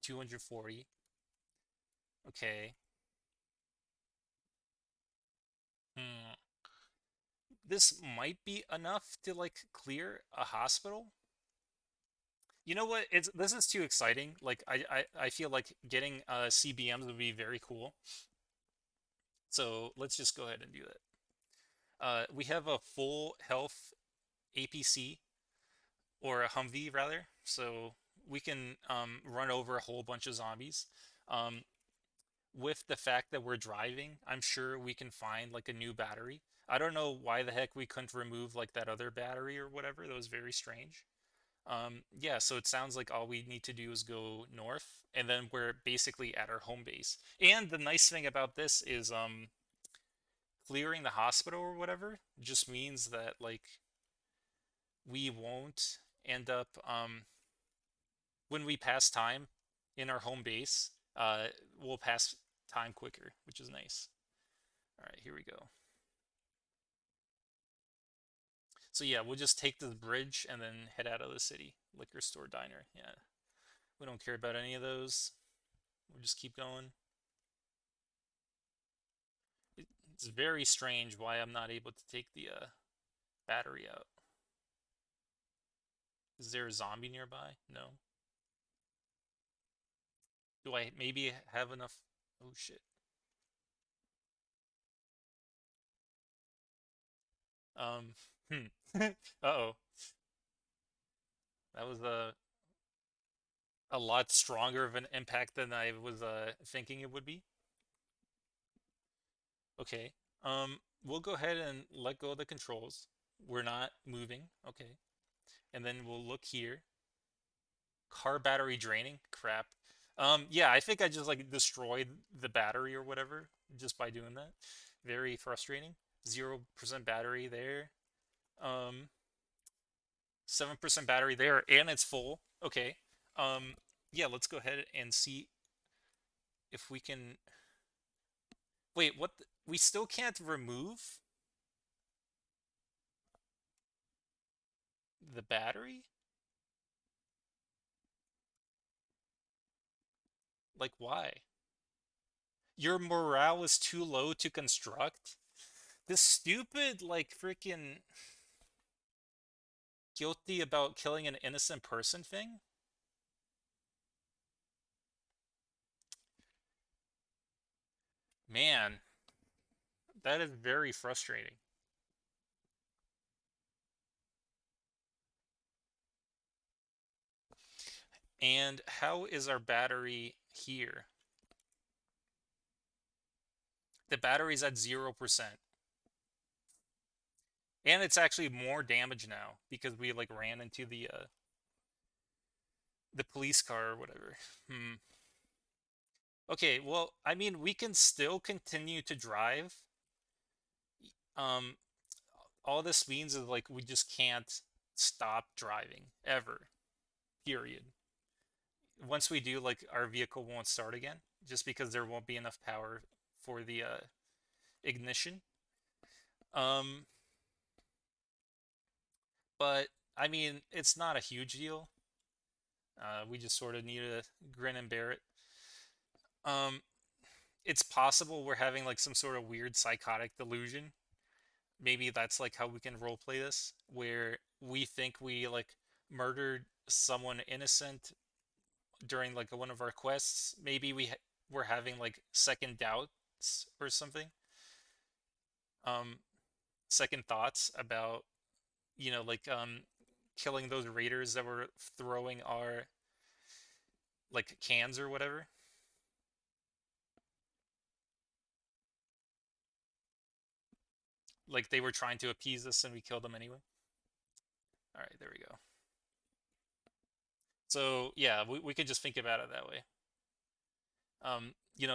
240. Okay. Hmm. This might be enough to like clear a hospital. You know what? It's this is too exciting. Like I feel like getting CBMs would be very cool. So let's just go ahead and do that. We have a full health APC or a Humvee rather, so we can run over a whole bunch of zombies. Um, with the fact that we're driving, I'm sure we can find like a new battery. I don't know why the heck we couldn't remove like that other battery or whatever. That was very strange. Yeah, so it sounds like all we need to do is go north, and then we're basically at our home base. And the nice thing about this is clearing the hospital or whatever just means that like we won't end up when we pass time in our home base, we'll pass time quicker, which is nice. All right, here we go. So yeah, we'll just take this bridge and then head out of the city. Liquor store, diner. Yeah, we don't care about any of those. We'll just keep going. It's very strange why I'm not able to take the battery out. Is there a zombie nearby? No. Do I maybe have enough? Oh shit. Um, hmm. Uh-oh. That was a lot stronger of an impact than I was thinking it would be. Okay. We'll go ahead and let go of the controls. We're not moving. Okay. And then we'll look here. Car battery draining. Crap. Yeah, I think I just like destroyed the battery or whatever just by doing that. Very frustrating. 0% battery there. Um, 7% battery there, and it's full. Okay. Um, yeah, let's go ahead and see if we can. Wait, what? We still can't remove the battery? Like, why? Your morale is too low to construct? This stupid, like, freaking guilty about killing an innocent person thing? Man, That is very frustrating. And how is our battery here? The battery's at 0%. And it's actually more damage now because we like ran into the police car or whatever. Hmm. Okay, well, I mean, we can still continue to drive. Um, all this means is like we just can't stop driving ever. Period. Once we do, like our vehicle won't start again just because there won't be enough power for the ignition. Um, but I mean, it's not a huge deal. We just sort of need to grin and bear it. Um, it's possible we're having like some sort of weird psychotic delusion. Maybe that's like how we can roleplay this, where we think we like murdered someone innocent during like one of our quests. Maybe we're having like second doubts or something. Um, second thoughts about like killing those raiders that were throwing our like cans or whatever. Like they were trying to appease us and we killed them anyway. All right, there we go. So yeah, we could just think about it that way.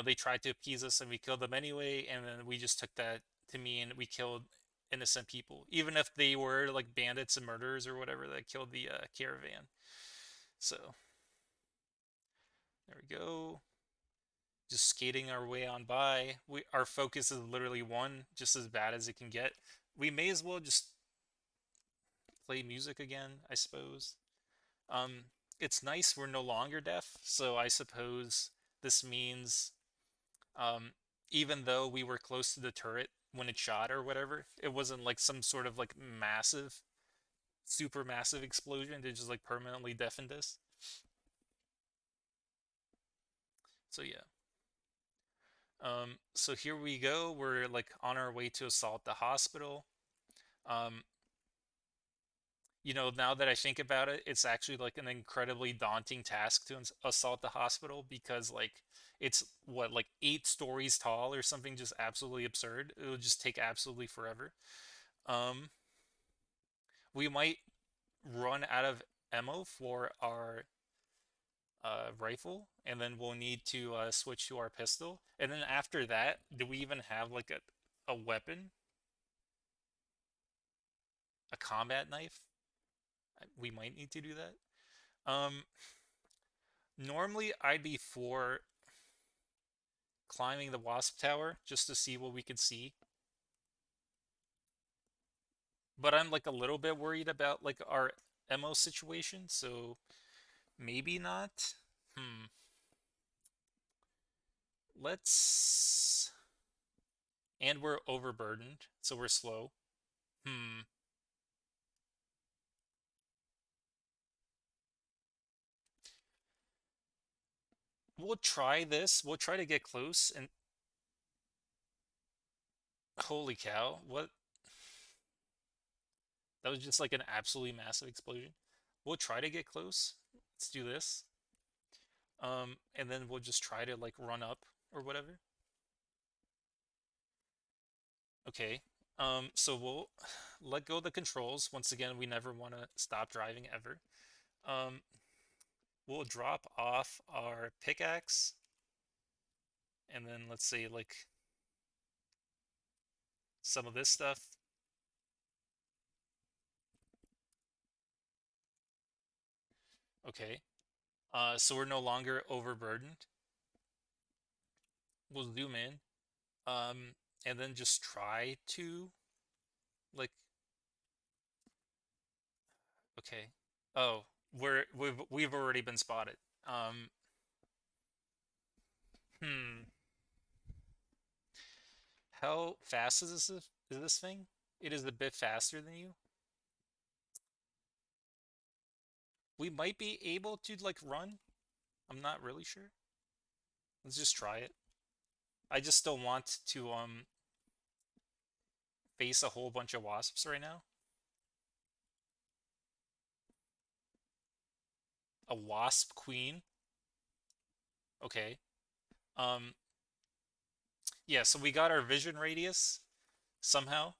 They tried to appease us and we killed them anyway, and then we just took that to mean we killed innocent people, even if they were like bandits and murderers or whatever that killed the caravan. So there we go. Just skating our way on by. Our focus is literally one, just as bad as it can get. We may as well just play music again, I suppose. Um, it's nice we're no longer deaf, so I suppose this means um, even though we were close to the turret when it shot or whatever, it wasn't like some sort of like massive, super massive explosion that just like permanently deafened us. So yeah. So here we go. We're like on our way to assault the hospital. Um, now that I think about it, it's actually like an incredibly daunting task to assault the hospital because like it's what like 8 stories tall or something just absolutely absurd. It would just take absolutely forever. Um, we might run out of ammo for our rifle, and then we'll need to switch to our pistol. And then after that, do we even have like a weapon, a combat knife? We might need to do that. Um, Normally, I'd be for climbing the wasp tower just to see what we could see. But I'm like a little bit worried about like our ammo situation, so maybe not. Hmm. Let's. And we're overburdened, so we're slow. Hmm. We'll try this. We'll try to get close and holy cow, what? That was just like an absolutely massive explosion. We'll try to get close. Let's do this. And then we'll just try to like run up or whatever. Okay. So we'll let go of the controls. Once again, we never want to stop driving ever. Um, we'll drop off our pickaxe and then let's say like some of this stuff. Okay. So we're no longer overburdened. We'll zoom in. And then just try to like okay. Oh, we've already been spotted. Um, hmm. How fast is this thing? It is a bit faster than you. We might be able to like run. I'm not really sure. Let's just try it. I just don't want to face a whole bunch of wasps right now. A wasp queen. Okay. Um, yeah, so we got our vision radius somehow.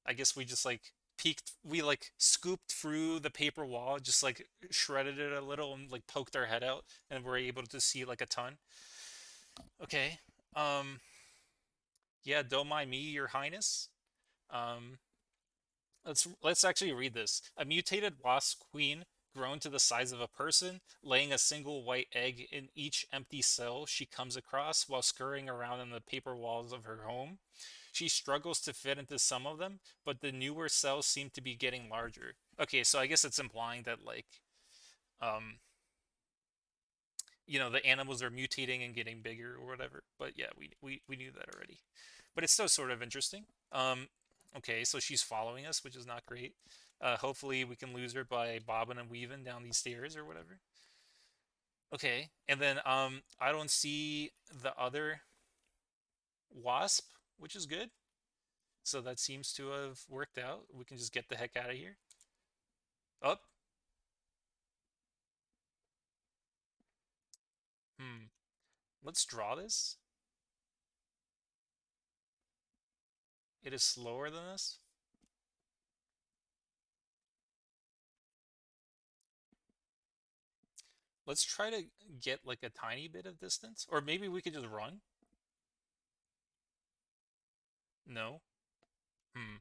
I guess we just like peeked, we like scooped through the paper wall, just like shredded it a little and like poked our head out, and we're able to see like a ton. Okay. Um, yeah, don't mind me, Your Highness. Um, let's actually read this. A mutated wasp queen, grown to the size of a person, laying a single white egg in each empty cell she comes across while scurrying around in the paper walls of her home. She struggles to fit into some of them, but the newer cells seem to be getting larger. Okay, so I guess it's implying that like um the animals are mutating and getting bigger or whatever. But yeah, we knew that already. But it's still sort of interesting. Okay, so she's following us, which is not great. Hopefully we can lose her by bobbing and weaving down these stairs or whatever. Okay, and then I don't see the other wasp, which is good. So that seems to have worked out. We can just get the heck out of here. Up. Hmm. Let's draw this. It is slower than this. Let's try to get like a tiny bit of distance. Or maybe we could just run. No. Hmm.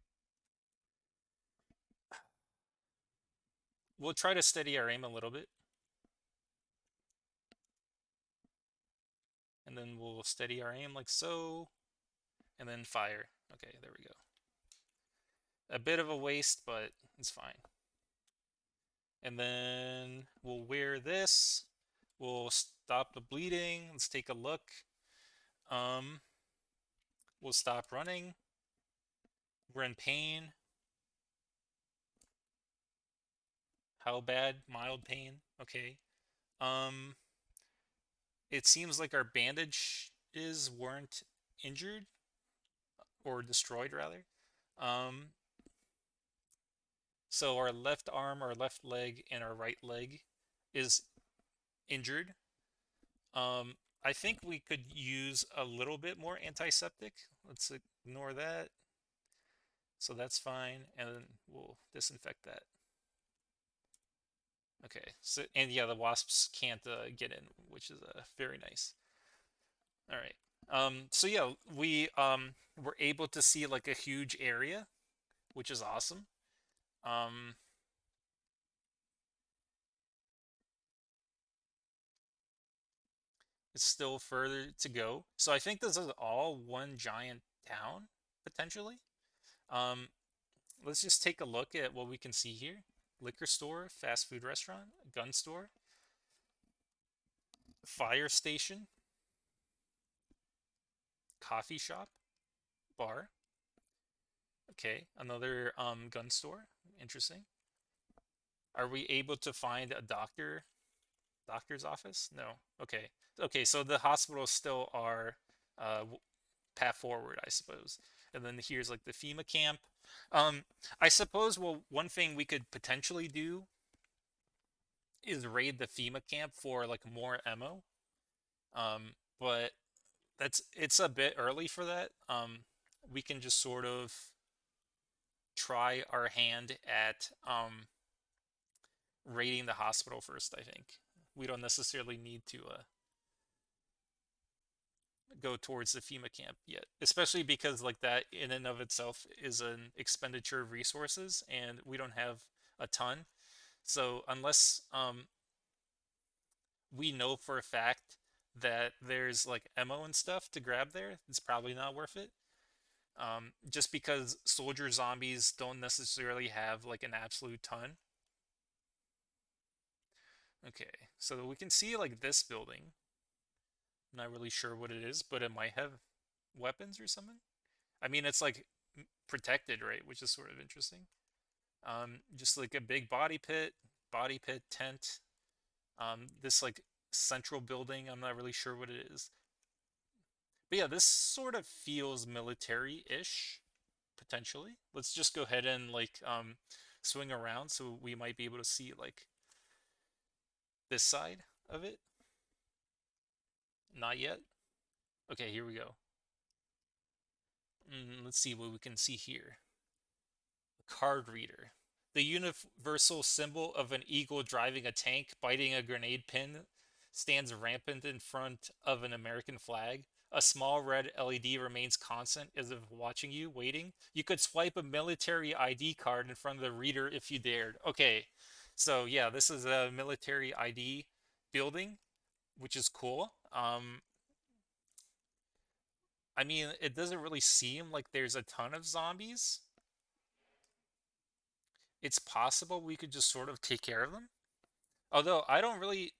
We'll try to steady our aim a little bit. And then we'll steady our aim like so. And then fire. Okay, there we go. A bit of a waste, but it's fine. And then we'll wear this. We'll stop the bleeding. Let's take a look. Um, we'll stop running. We're in pain. How bad? Mild pain. Okay. Um, it seems like our bandages weren't injured or destroyed rather. Um, so our left arm, our left leg, and our right leg is injured. Um, I think we could use a little bit more antiseptic. Let's ignore that. So that's fine, and then we'll disinfect that. Okay. So and yeah, the wasps can't get in, which is very nice. All right. So yeah, we were able to see like a huge area, which is awesome. Um, it's still further to go. So I think this is all one giant town, potentially. Um, let's just take a look at what we can see here. Liquor store, fast food restaurant, gun store, fire station, coffee shop, bar. Okay, another gun store. Interesting. Are we able to find a doctor's office? No. Okay. Okay, so the hospitals still are uh, path forward, I suppose. And then here's like the FEMA camp. Um, I suppose, well, one thing we could potentially do is raid the FEMA camp for like more ammo. But it's a bit early for that. We can just sort of try our hand at raiding the hospital first, I think. We don't necessarily need to go towards the FEMA camp yet, especially because like that in and of itself is an expenditure of resources, and we don't have a ton. So unless we know for a fact that there's like ammo and stuff to grab there, it's probably not worth it. Just because soldier zombies don't necessarily have like an absolute ton. Okay, so we can see like this building. I'm not really sure what it is, but it might have weapons or something. I mean, it's like protected, right? Which is sort of interesting. Just like a big body pit tent. This like central building. I'm not really sure what it is. But yeah, this sort of feels military-ish. potentially. Let's just go ahead and like swing around so we might be able to see like this side of it. Not yet. Okay, here we go. Let's see what we can see here. Card reader. The universal symbol of an eagle driving a tank, biting a grenade pin, stands rampant in front of an American flag. A small red LED remains constant as if watching you, waiting. You could swipe a military ID card in front of the reader if you dared. Okay, so yeah, this is a military ID building, which is cool. I mean, it doesn't really seem like there's a ton of zombies. It's possible we could just sort of take care of them. Although I don't really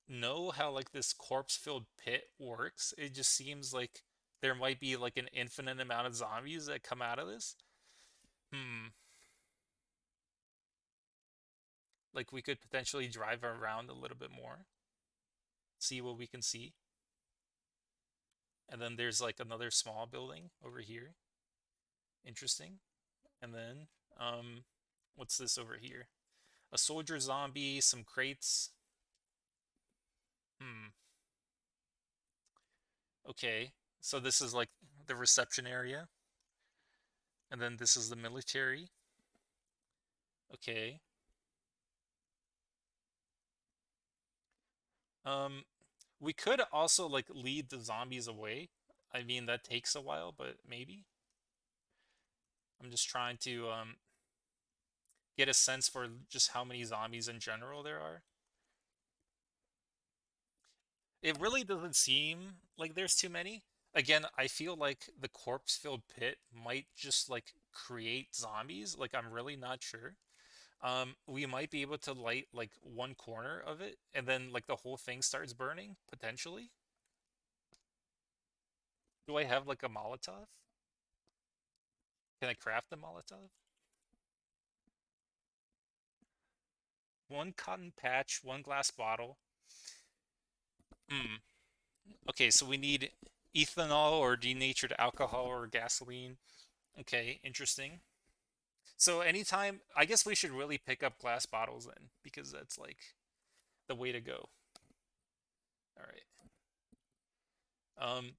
know how like this corpse-filled pit works. It just seems like there might be like an infinite amount of zombies that come out of this. Hmm. Like we could potentially drive around a little bit more, see what we can see. And then there's like another small building over here. Interesting. And then what's this over here? A soldier zombie, some crates. Hmm. Okay. So this is like the reception area. And then this is the military. Okay. Um, we could also like lead the zombies away. I mean, that takes a while, but maybe. I'm just trying to get a sense for just how many zombies in general there are. It really doesn't seem like there's too many. Again, I feel like the corpse-filled pit might just like create zombies. Like I'm really not sure. We might be able to light like one corner of it, and then like the whole thing starts burning, potentially. Do I have like a Molotov? Can I craft a Molotov? One cotton patch, one glass bottle. Hmm. Okay, so we need ethanol or denatured alcohol or gasoline. Okay, interesting. So anytime, I guess we should really pick up glass bottles then, because that's like the way to go. All right.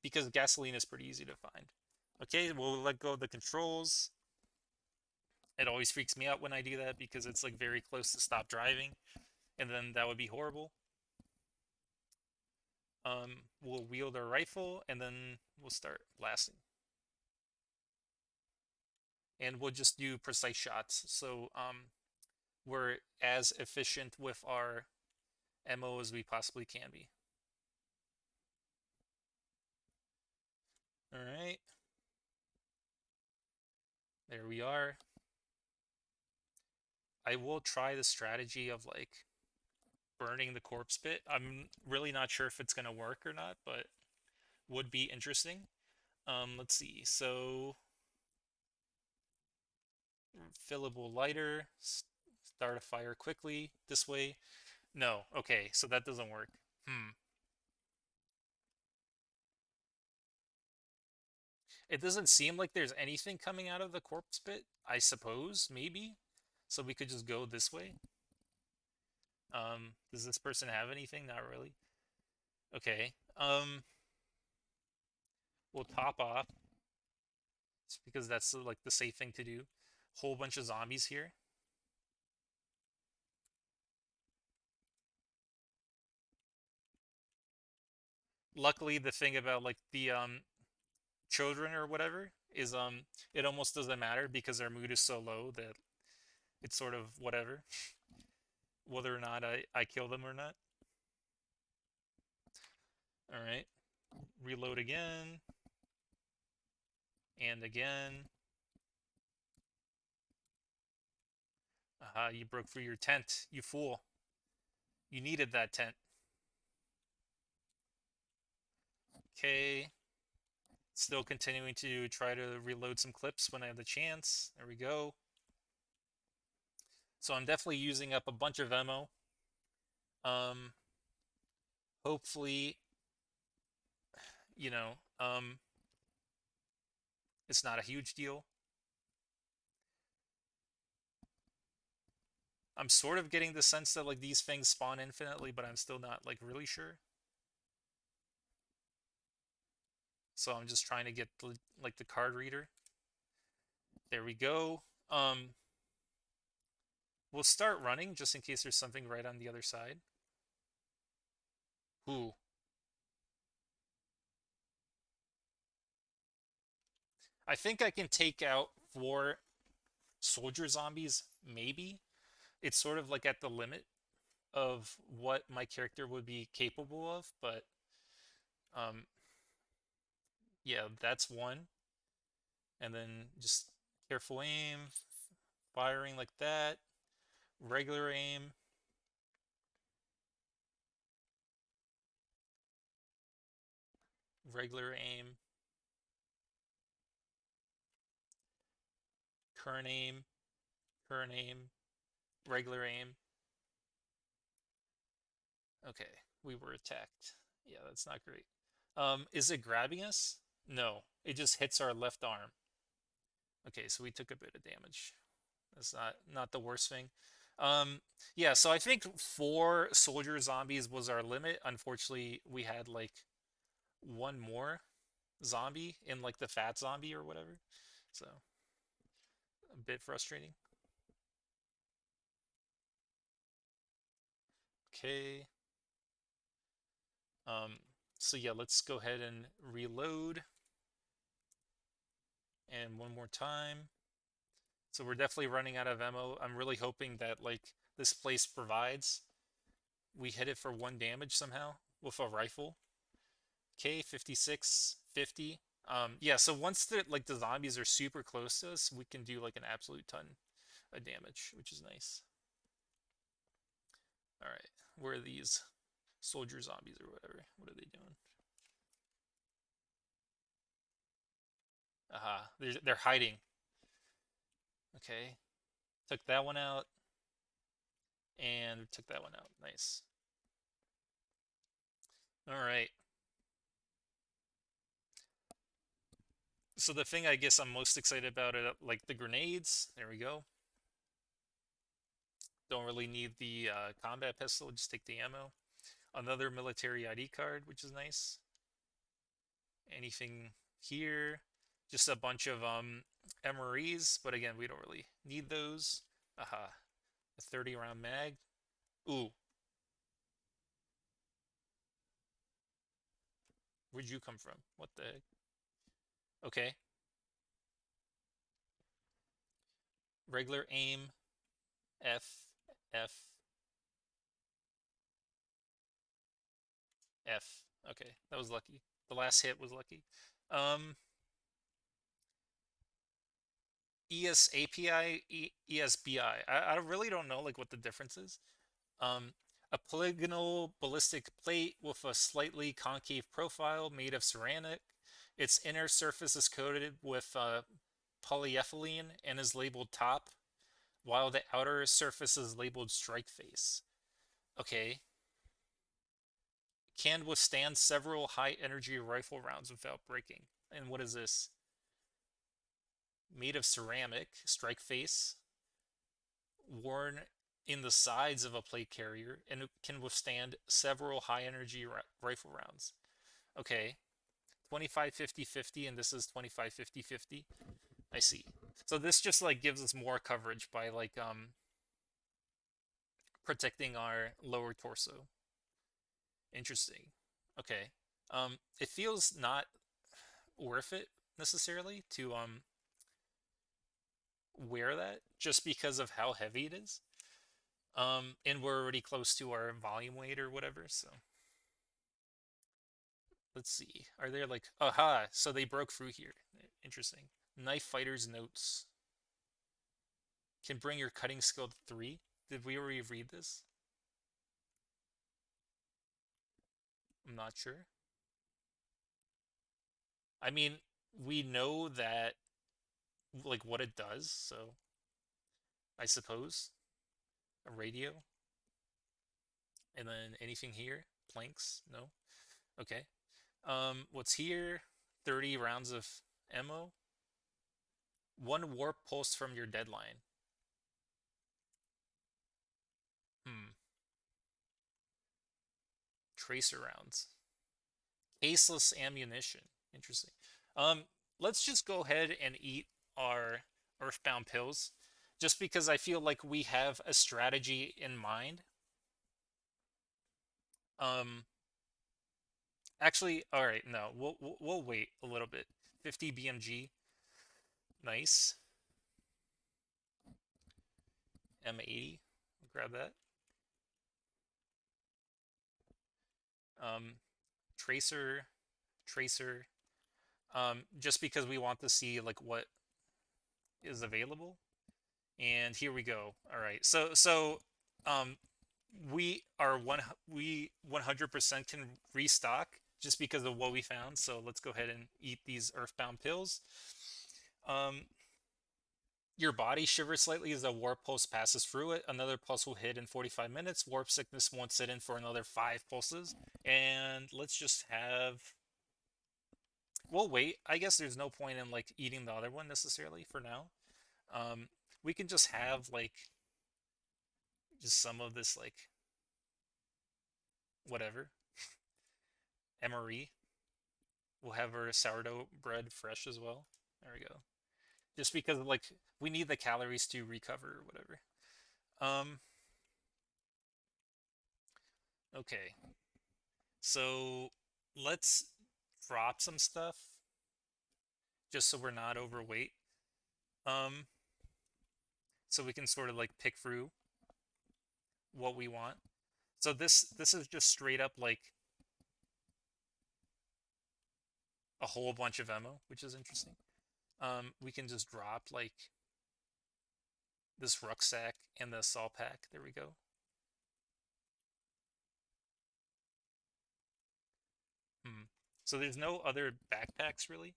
Because gasoline is pretty easy to find. Okay, we'll let go of the controls. It always freaks me out when I do that because it's like very close to stop driving, and then that would be horrible. We'll wield our rifle and then we'll start blasting. And we'll just do precise shots. So we're as efficient with our ammo as we possibly can be. All right. There we are. I will try the strategy of like burning the corpse bit. I'm really not sure if it's going to work or not, but would be interesting. Let's see. So fillable lighter, start a fire quickly this way. No, okay, so that doesn't work. Hmm. It doesn't seem like there's anything coming out of the corpse pit, I suppose, maybe. So we could just go this way. Does this person have anything? Not really. Okay. We'll top off. Just because that's like the safe thing to do. Whole bunch of zombies here. Luckily, the thing about like the children or whatever is it almost doesn't matter because their mood is so low that it's sort of whatever whether or not I kill them or not. All right, reload again and again. Aha, you broke through your tent, you fool. You needed that tent. Okay, still continuing to try to reload some clips when I have the chance. There we go. So I'm definitely using up a bunch of ammo. Um, hopefully, you know, it's not a huge deal. I'm sort of getting the sense that like these things spawn infinitely, but I'm still not like really sure. So I'm just trying to get the, like the card reader. There we go. We'll start running just in case there's something right on the other side. Ooh, I think I can take out 4 soldier zombies, maybe. It's sort of like at the limit of what my character would be capable of, but um, yeah, that's one. And then just careful aim, firing like that, regular aim, regular aim, current aim, current aim, regular aim. Okay, we were attacked. Yeah, that's not great. Is it grabbing us? No, it just hits our left arm. Okay, so we took a bit of damage. That's not the worst thing. Um, yeah, so I think 4 soldier zombies was our limit. Unfortunately, we had like one more zombie in like the fat zombie or whatever. So a bit frustrating. Okay. Um, so yeah, let's go ahead and reload. And one more time. So we're definitely running out of ammo. I'm really hoping that like this place provides. We hit it for 1 damage somehow with a rifle. Okay, 56, 50. Yeah, so once the zombies are super close to us, we can do like an absolute ton of damage, which is nice. All right, where are these soldier zombies or whatever? What are they doing? Aha, they're hiding. Okay, took that one out and took that one out. Nice. All right. So the thing I guess I'm most excited about are like the grenades. There we go. Don't really need the combat pistol, just take the ammo. Another military ID card, which is nice. Anything here? Just a bunch of MREs, but again, we don't really need those. Aha. A 30 round mag. Ooh, where'd you come from? What the heck? Okay. Regular aim. F. F. F. Okay, that was lucky. The last hit was lucky. Um, ESAPI, ESBI. I really don't know like what the difference is. Um, a polygonal ballistic plate with a slightly concave profile made of ceramic. Its inner surface is coated with polyethylene and is labeled top, while the outer surface is labeled strike face. Okay. Can withstand several high energy rifle rounds without breaking. And what is this? Made of ceramic, strike face, worn in the sides of a plate carrier, and it can withstand several high energy rifle rounds. Okay, 25 50 50, and this is 25 50 50. I see. So this just like gives us more coverage by like protecting our lower torso. Interesting. Okay. It feels not worth it necessarily to wear that just because of how heavy it is. And we're already close to our volume weight or whatever, so let's see. Are there like aha, so they broke through here. Interesting. Knife fighters notes. Can bring your cutting skill to 3. Did we already read this? I'm not sure. I mean, we know that like what it does, so I suppose a radio. And then anything here? Planks? No. Okay. What's here? 30 rounds of ammo. 1 warp pulse from your deadline. tracer rounds. Aceless ammunition. Interesting. Um, let's just go ahead and eat our Earthbound pills, just because I feel like we have a strategy in mind. Um, actually, all right, no, we'll wait a little bit. 50 BMG, nice. M80, grab that. Um, tracer, tracer. Just because we want to see like what is available. And here we go. All right. Um, we 100% can restock just because of what we found. So let's go ahead and eat these Earthbound pills. Um, your body shivers slightly as a warp pulse passes through it. Another pulse will hit in 45 minutes. Warp sickness won't sit in for another 5 pulses. And let's just have. We'll wait. I guess there's no point in like eating the other one necessarily for now. Um, we can just have like just some of this like whatever MRE. We'll have our sourdough bread fresh as well. There we go. Just because like we need the calories to recover or whatever. Um, okay. So let's drop some stuff just so we're not overweight. Um, so we can sort of like pick through what we want. So this is just straight up like a whole bunch of ammo, which is interesting. We can just drop like this rucksack and the assault pack. There we go. Hmm. So there's no other backpacks really.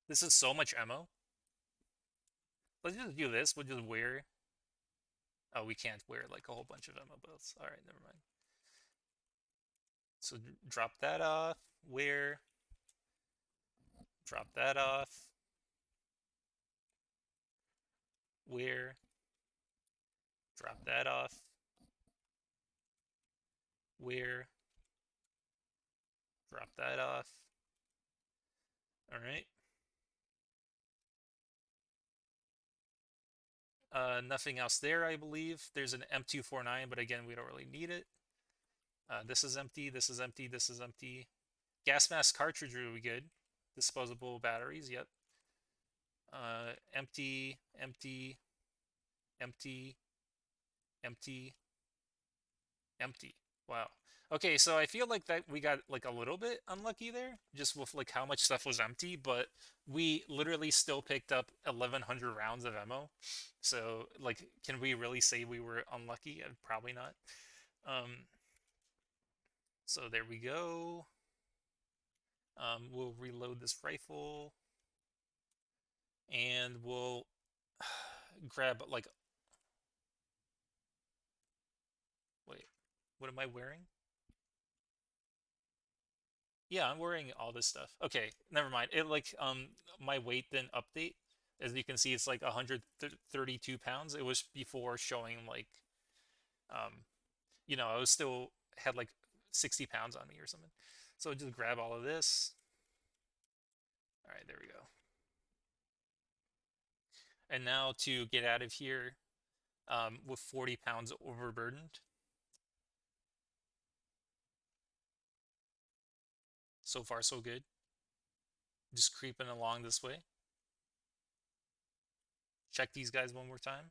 This is so much ammo. Let's just do this. We'll just wear. Oh, we can't wear like a whole bunch of ammo belts. All right, never mind. So drop that off. Wear. Drop that off. Wear. Drop that off. Wear. Drop that off. All right. Nothing else there, I believe. There's an M249, but again, we don't really need it. This is empty. This is empty. This is empty. Gas mask cartridge really good. Disposable batteries. Yep. Empty. Empty. Empty. Empty. Empty. Wow. Okay, so I feel like that we got like a little bit unlucky there, just with like how much stuff was empty, but we literally still picked up 1,100 rounds of ammo. So like, can we really say we were unlucky? Probably not. Um, so there we go. We'll reload this rifle, and we'll grab like, wait, what am I wearing? Yeah, I'm wearing all this stuff. Okay, never mind. It like my weight didn't update. As you can see, it's like 132 pounds. It was before showing like um I was still had like 60 pounds on me or something. So just grab all of this. All right, there we go. And now to get out of here with 40 pounds overburdened. So far, so good. Just creeping along this way. Check these guys one more time.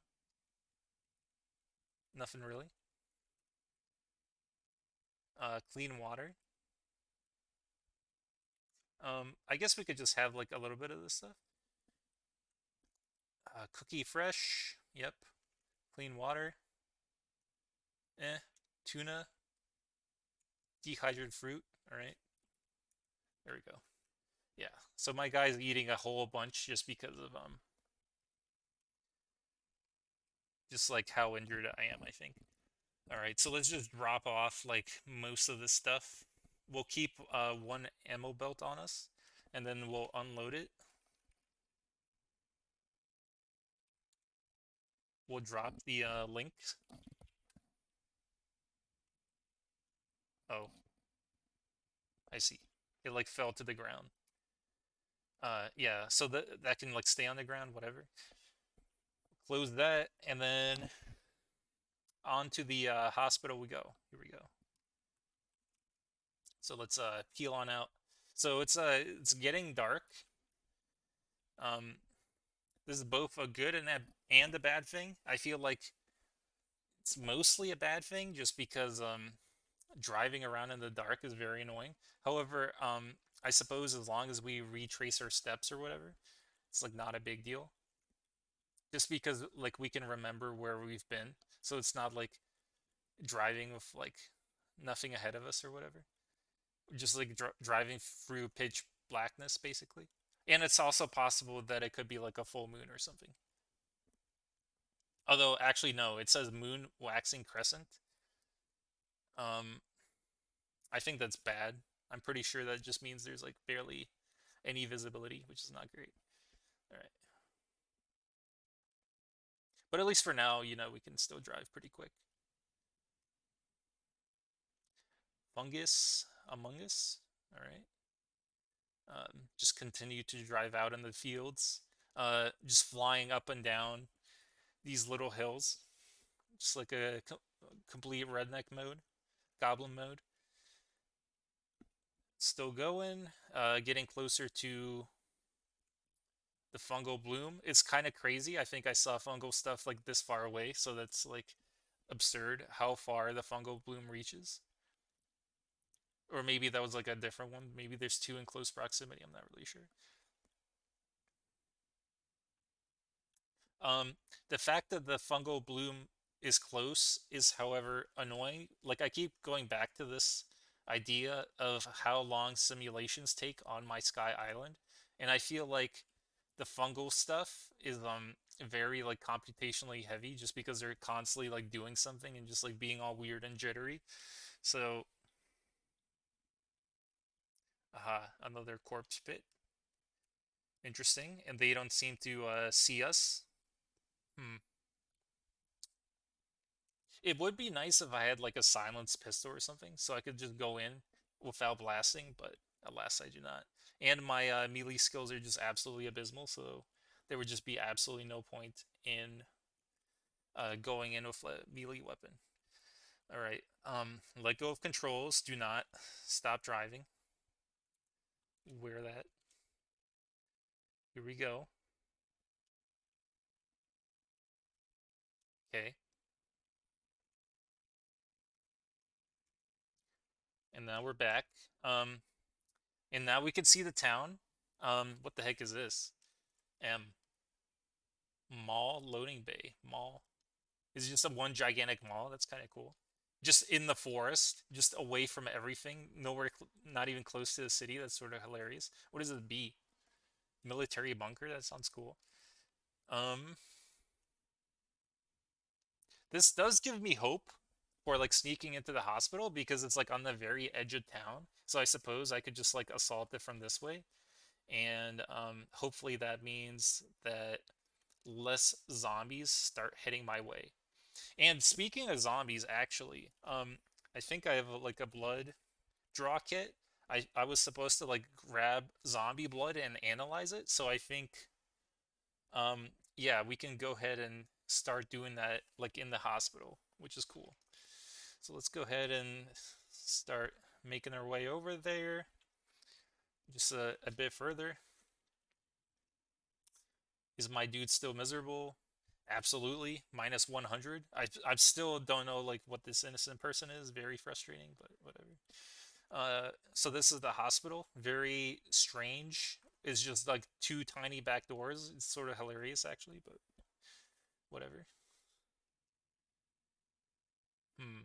Nothing really. Clean water. I guess we could just have like a little bit of this stuff. Cookie fresh. Yep. Clean water. Eh. Tuna. Dehydrated fruit. All right. There we go. Yeah. So my guy's eating a whole bunch just because of just like how injured I am, I think. All right. So let's just drop off like most of this stuff. We'll keep one ammo belt on us, and then we'll unload it. We'll drop the link. Oh, I see. It like fell to the ground. Yeah, so that can like stay on the ground, whatever. Close that, and then on to the hospital we go. Here we go. So let's peel on out. So it's getting dark. Um, this is both a good and a bad thing. I feel like it's mostly a bad thing just because driving around in the dark is very annoying. However, I suppose as long as we retrace our steps or whatever, it's like not a big deal. Just because like we can remember where we've been, so it's not like driving with like nothing ahead of us or whatever. Just like driving through pitch blackness basically. And it's also possible that it could be like a full moon or something. Although actually no, it says moon waxing crescent. Um, I think that's bad. I'm pretty sure that just means there's like barely any visibility, which is not great. All right. But at least for now, we can still drive pretty quick. Fungus among us. All right. Just continue to drive out in the fields, just flying up and down these little hills, just like a complete redneck mode, goblin mode. Still going, getting closer to the fungal bloom. It's kind of crazy. I think I saw fungal stuff like this far away, so that's like absurd how far the fungal bloom reaches. Or maybe that was like a different one. Maybe there's two in close proximity. I'm not really sure. Um, the fact that the fungal bloom is close is, however, annoying. Like I keep going back to this idea of how long simulations take on my Sky Island, and I feel like the fungal stuff is very like computationally heavy just because they're constantly like doing something and just like being all weird and jittery. So, another corpse pit. Interesting, and they don't seem to see us. Hmm. It would be nice if I had like a silenced pistol or something, so I could just go in without blasting, but alas, I do not. And my melee skills are just absolutely abysmal, so there would just be absolutely no point in going in with a melee weapon. All right, let go of controls. Do not stop driving. Wear that. Here we go. Okay, and now we're back. Um, and now we can see the town. What the heck is this? M Mall loading bay. Mall. Is just a one gigantic mall. That's kind of cool. Just in the forest, just away from everything, nowhere, not even close to the city. That's sort of hilarious. What does it be? Military bunker? That sounds cool. Um, this does give me hope for like sneaking into the hospital because it's like on the very edge of town. So I suppose I could just like assault it from this way, and hopefully that means that less zombies start heading my way. And speaking of zombies, actually, I think I have like a blood draw kit. I was supposed to like grab zombie blood and analyze it, so I think yeah, we can go ahead and start doing that like in the hospital, which is cool. So let's go ahead and start making our way over there. Just a bit further. Is my dude still miserable? Absolutely. Minus 100. I still don't know like what this innocent person is. Very frustrating, but whatever. So this is the hospital. Very strange. It's just like two tiny back doors. It's sort of hilarious actually, but whatever. Hmm.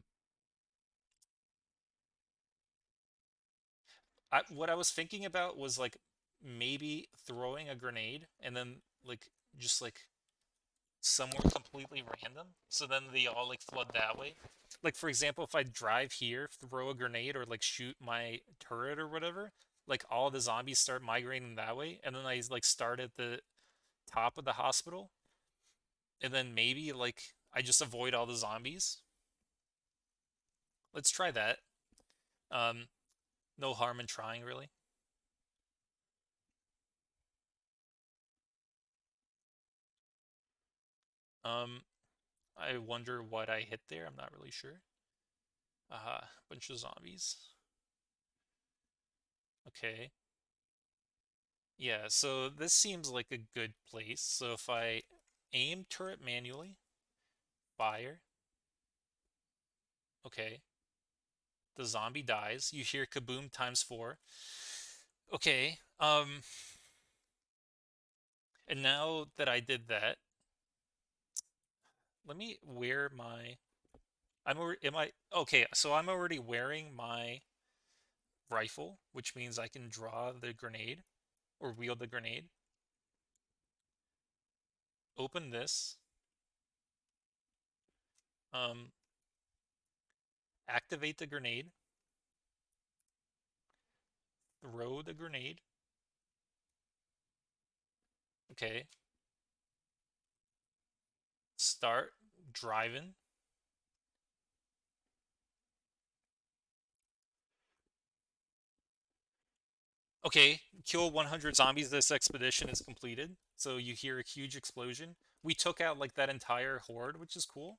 What I was thinking about was like maybe throwing a grenade and then like just like somewhere completely random. So then they all like flood that way. Like for example, if I drive here, throw a grenade or like shoot my turret or whatever, like all the zombies start migrating that way, and then I like start at the top of the hospital, and then maybe like I just avoid all the zombies. Let's try that. Um, no harm in trying, really. Um, I wonder what I hit there. I'm not really sure. Aha, bunch of zombies. Okay. Yeah, so this seems like a good place. So if I aim turret manually, fire, okay, the zombie dies. You hear kaboom times four. Okay, and now that I did that, let me wear my. I'm already. Am I okay? So I'm already wearing my rifle, which means I can draw the grenade or wield the grenade. Open this. Um, activate the grenade. Throw the grenade. Okay. Start driving. Okay, kill 100 zombies. This expedition is completed. So you hear a huge explosion. We took out like that entire horde, which is cool.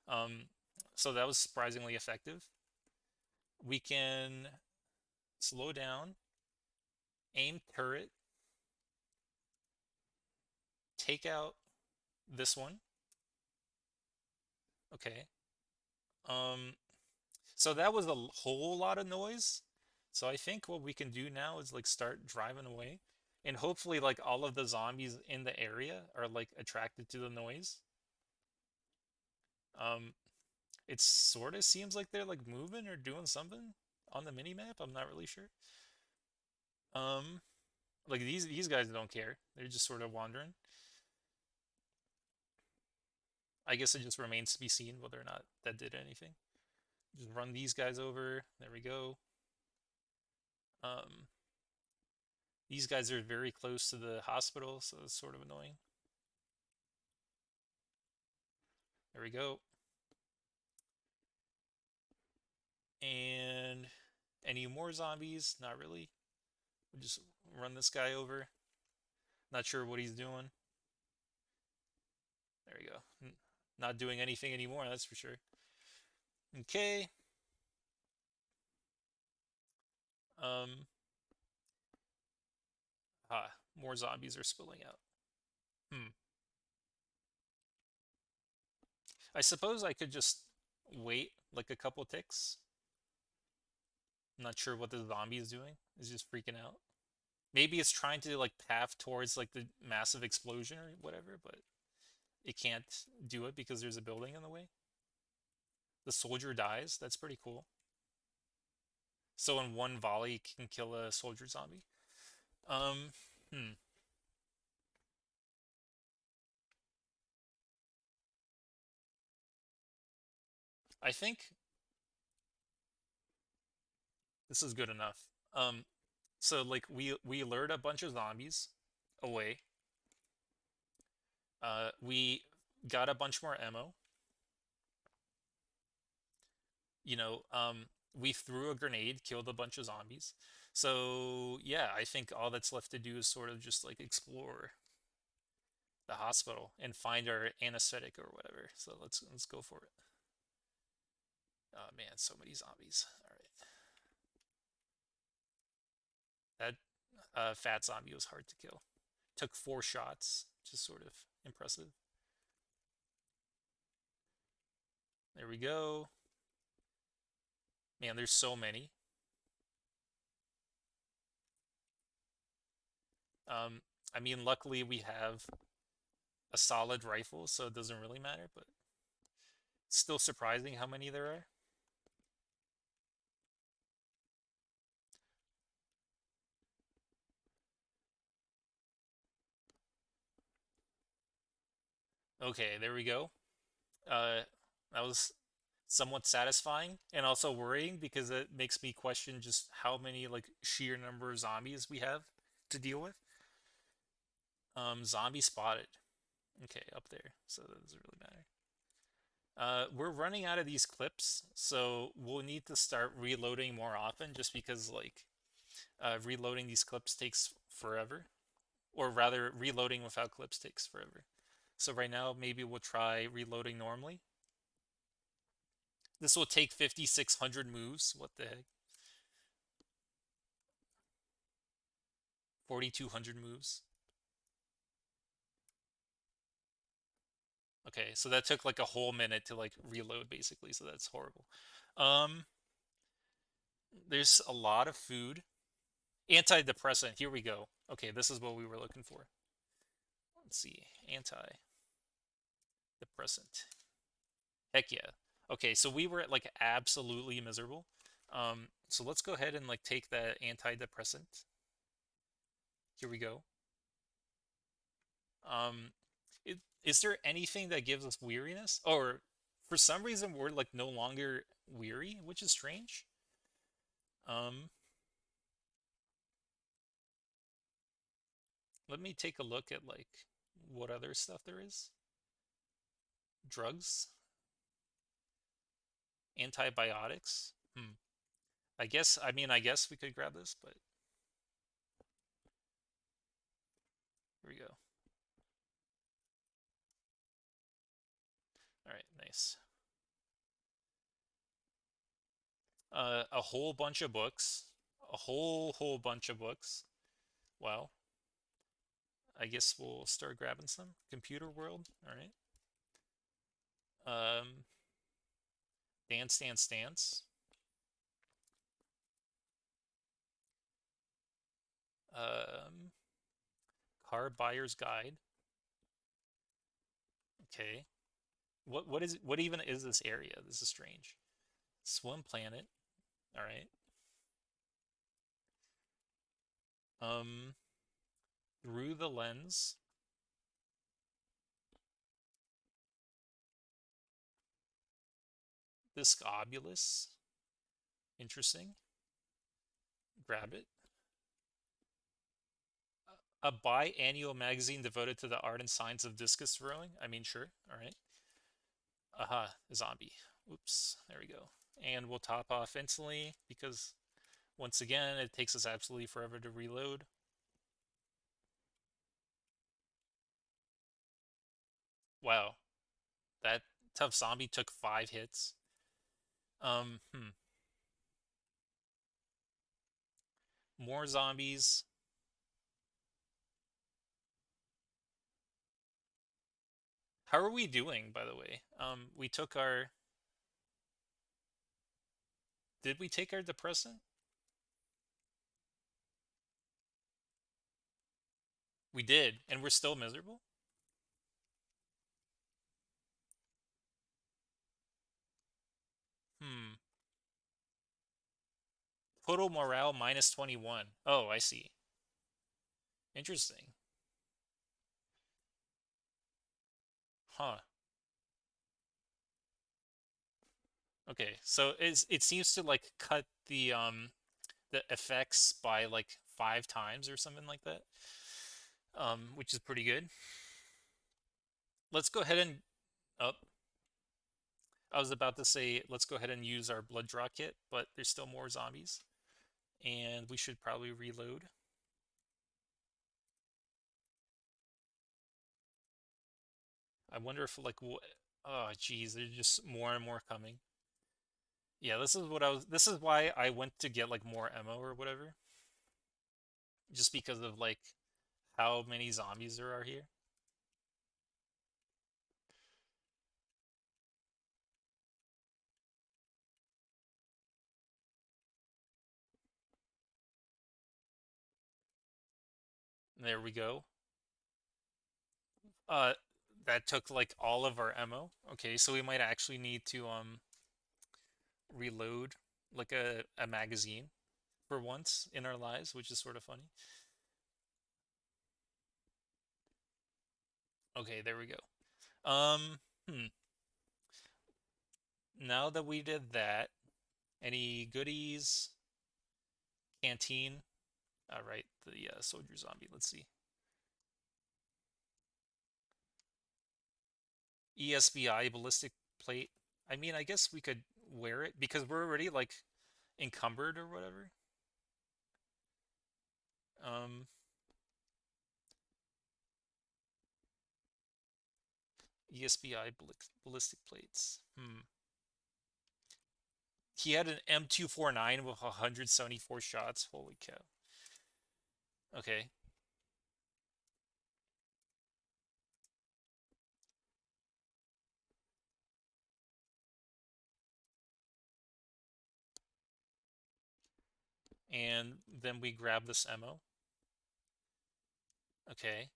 Um, so that was surprisingly effective. We can slow down, aim turret, take out this one. Okay. Um, so that was a whole lot of noise. So I think what we can do now is like start driving away. And hopefully like all of the zombies in the area are like attracted to the noise. Um, it sort of seems like they're like moving or doing something on the mini map. I'm not really sure. Um, like these guys don't care. They're just sort of wandering. I guess it just remains to be seen whether or not that did anything. Just run these guys over. There we go. Um, these guys are very close to the hospital, so it's sort of annoying. There we go. And any more zombies? Not really. We'll just run this guy over. Not sure what he's doing. There we go. Not doing anything anymore, that's for sure. Okay. Um, more zombies are spilling out. Hmm. I suppose I could just wait like a couple ticks. I'm not sure what the zombie is doing. It's just freaking out. Maybe it's trying to like path towards like the massive explosion or whatever, but it can't do it because there's a building in the way. The soldier dies. That's pretty cool. So in one volley, it can kill a soldier zombie. Um, hmm. I think this is good enough. So like we lured a bunch of zombies away. We got a bunch more ammo. You know, we threw a grenade, killed a bunch of zombies. So yeah, I think all that's left to do is sort of just like explore the hospital and find our anesthetic or whatever. So let's go for it. Oh man, so many zombies. All right, that fat zombie was hard to kill. Took 4 shots, just sort of impressive. There we go. Man, there's so many. Um, I mean, luckily we have a solid rifle, so it doesn't really matter, but still surprising how many there are. Okay, there we go. Uh, that was somewhat satisfying and also worrying because it makes me question just how many like sheer number of zombies we have to deal with. Zombie spotted. Okay, up there, so that doesn't really matter. We're running out of these clips, so we'll need to start reloading more often just because like reloading these clips takes forever. Or rather, reloading without clips takes forever. So right now, maybe we'll try reloading normally. This will take 5,600 moves. What the heck? 4,200 moves. Okay, so that took like a whole minute to like reload basically, so that's horrible. Um, there's a lot of food. Antidepressant, here we go. Okay, this is what we were looking for. Let's see, antidepressant. Heck yeah. Okay, so we were like absolutely miserable. So let's go ahead and like take that antidepressant. Here we go. Um, is there anything that gives us weariness? Or for some reason we're like no longer weary, which is strange. Um, Let me take a look at like what other stuff there is. Drugs, antibiotics. I guess we could grab this, but here we go. All right, nice. A whole bunch of books. A whole bunch of books. Wow. I guess we'll start grabbing some. Computer World. All right. Um, Dance, Dance, Dance. Um, Car Buyer's Guide. Okay. What even is this area? This is strange. Swim Planet. All right. Um, Through the Lens. Discobulus. Interesting. Grab it. A biannual magazine devoted to the art and science of discus throwing. I mean, sure. All right. Aha, zombie. Oops. There we go. And we'll top off instantly because once again, it takes us absolutely forever to reload. Wow. That tough zombie took 5 hits. Um, hmm. More zombies. How are we doing, by the way? We took our. Did we take our depressant? We did, and we're still miserable? Hmm. Total morale minus 21. Oh, I see. Interesting. Huh. Okay, so it seems to like cut the effects by like 5 times or something like that. Which is pretty good. Let's go ahead and oh, I was about to say let's go ahead and use our blood draw kit, but there's still more zombies. And we should probably reload. I wonder if like oh geez, there's just more and more coming. Yeah, this is why I went to get like more ammo or whatever. Just because of like how many zombies there are here. There we go. Uh, that took like all of our ammo. Okay, so we might actually need to reload like a magazine for once in our lives, which is sort of funny. Okay, there we go. Hmm. Now that we did that, any goodies? Canteen. All right, the soldier zombie. Let's see. ESBI ballistic plate. I mean, I guess we could wear it because we're already like encumbered or whatever. Um, ESBI ballistic plates. He had an M249 with 174 shots. Holy cow. Okay. And then we grab this ammo. Okay.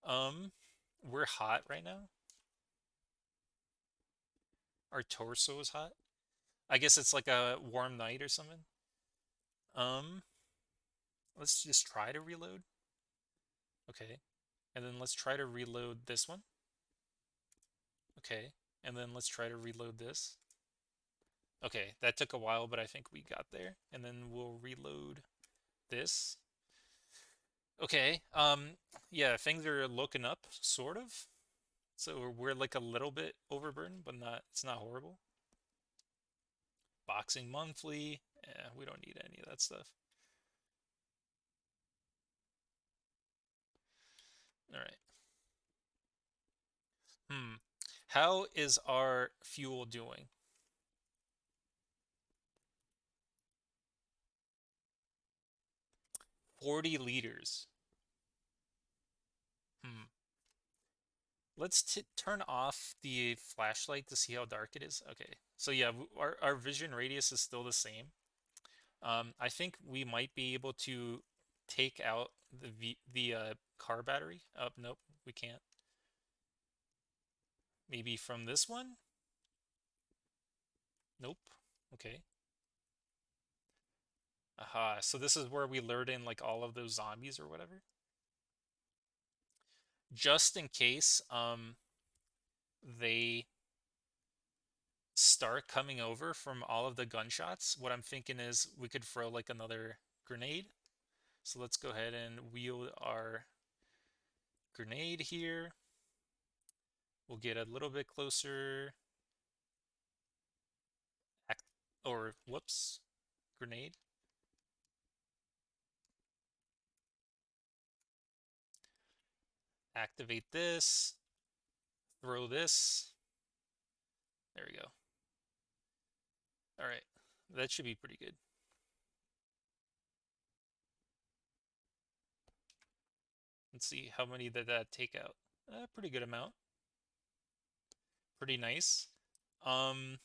Um, we're hot right now. Our torso is hot. I guess it's like a warm night or something. Um, let's just try to reload. Okay. And then let's try to reload this one. Okay. And then let's try to reload this. Okay, that took a while, but I think we got there. And then we'll reload this. Okay. Yeah, things are looking up, sort of. So we're like a little bit overburdened, but not it's not horrible. Boxing monthly. Yeah, we don't need any of that stuff. All right. Hmm. How is our fuel doing? 40 liters. Hmm. Let's turn off the flashlight to see how dark it is. Okay. So yeah, our vision radius is still the same. I think we might be able to take out the car battery. Oh, nope, we can't. Maybe from this one? Nope. Okay. Aha. So this is where we lured in like all of those zombies or whatever. Just in case they start coming over from all of the gunshots, what I'm thinking is we could throw like another grenade. So let's go ahead and wield our grenade here. We'll get a little bit closer. Or whoops, grenade. Activate this. Throw this. There we go. All right. That should be pretty good. Let's see how many did that take out. Pretty good amount. Pretty nice. Um,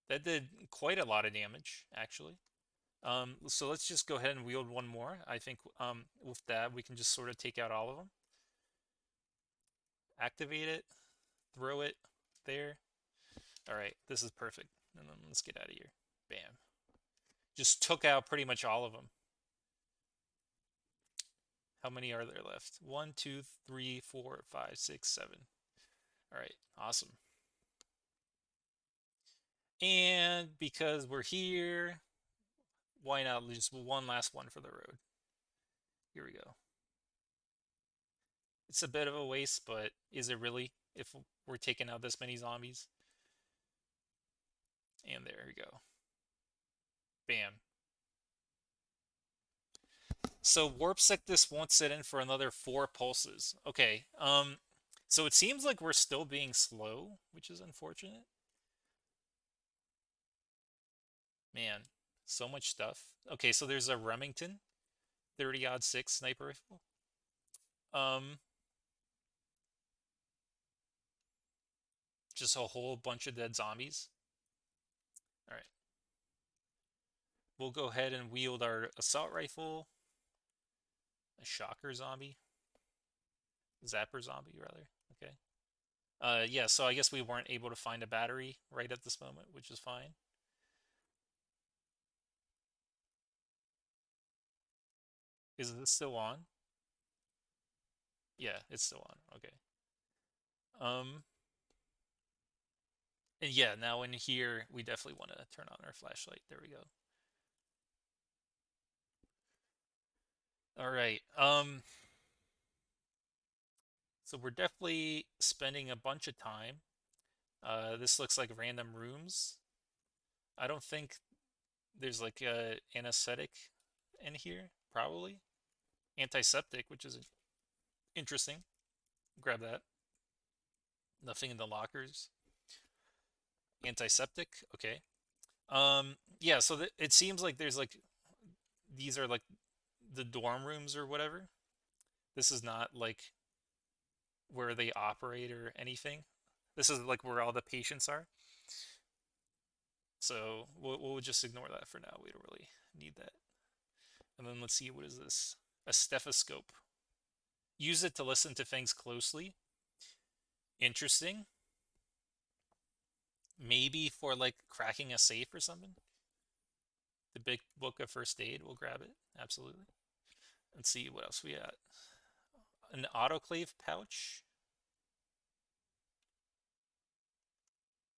that did quite a lot of damage, actually. So let's just go ahead and wield one more. I think with that we can just sort of take out all of them. Activate it, throw it there. All right, this is perfect. And then let's get out of here. Bam. Just took out pretty much all of them. How many are there left? 1, 2, 3, 4, 5, 6, 7. All right, awesome. And because we're here, why not just one last one for the road? Here we go. It's a bit of a waste, but is it really if we're taking out this many zombies? And there we go. Bam. So warp sickness won't sit in for another 4 pulses. Okay. So it seems like we're still being slow, which is unfortunate. Man, so much stuff. Okay, so there's a Remington 30-06 sniper rifle. Um, just a whole bunch of dead zombies. All right. We'll go ahead and wield our assault rifle. A shocker zombie. Zapper zombie, rather. Okay. Yeah, so I guess we weren't able to find a battery right at this moment, which is fine. Is this still on? Yeah, it's still on. Okay. Um, and yeah, now in here, we definitely want to turn on our flashlight. There we go. All right. So we're definitely spending a bunch of time. This looks like random rooms. I don't think there's like a anesthetic in here, probably. Antiseptic, which is interesting. Grab that. Nothing in the lockers. Antiseptic, okay. Yeah, so it seems like there's like these are like the dorm rooms or whatever. This is not like where they operate or anything. This is like where all the patients are. So we'll just ignore that for now. We don't really need that. And then let's see, what is this? A stethoscope. Use it to listen to things closely. Interesting. Maybe for like cracking a safe or something. The big book of first aid. We'll grab it. Absolutely. Let's see what else we got. An autoclave pouch.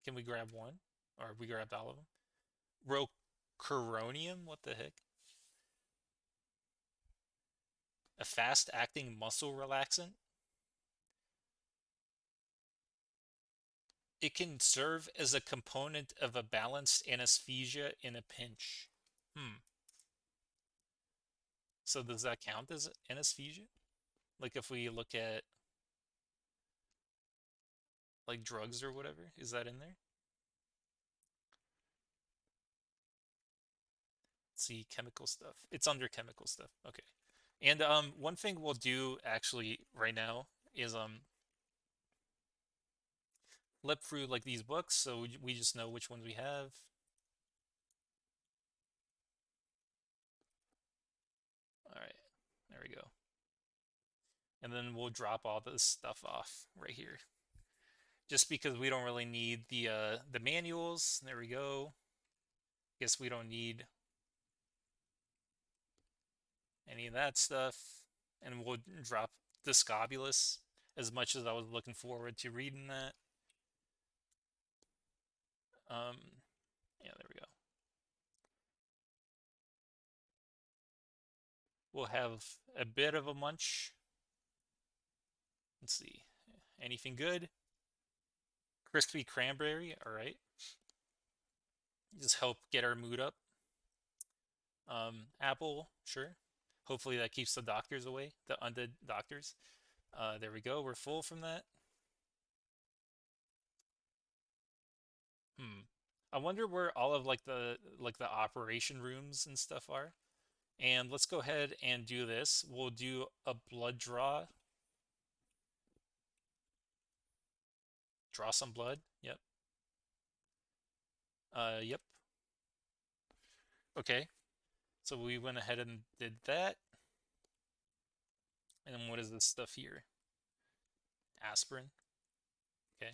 Can we grab one? Or we grabbed all of them? Rocuronium? What the heck? A fast acting muscle relaxant. It can serve as a component of a balanced anesthesia in a pinch. Hmm. So does that count as anesthesia? Like if we look at like drugs or whatever, is that in there? Let's see, chemical stuff. It's under chemical stuff. Okay. And one thing we'll do actually right now is flip through like these books so we just know which ones we have. All right. There we go. And then we'll drop all this stuff off right here. Just because we don't really need the manuals. There we go. Guess we don't need any of that stuff. And we'll drop the Scobulus as much as I was looking forward to reading that. Um, yeah, there we go. We'll have a bit of a munch. Let's see. Anything good? Crispy cranberry. All right. Just help get our mood up. Apple. Sure. Hopefully that keeps the doctors away, the undead doctors. There we go. We're full from that. Hmm. I wonder where all of like the operation rooms and stuff are. And let's go ahead and do this. We'll do a blood draw. Draw some blood. Yep. Yep. Okay. So we went ahead and did that. And then what is this stuff here? Aspirin. Okay.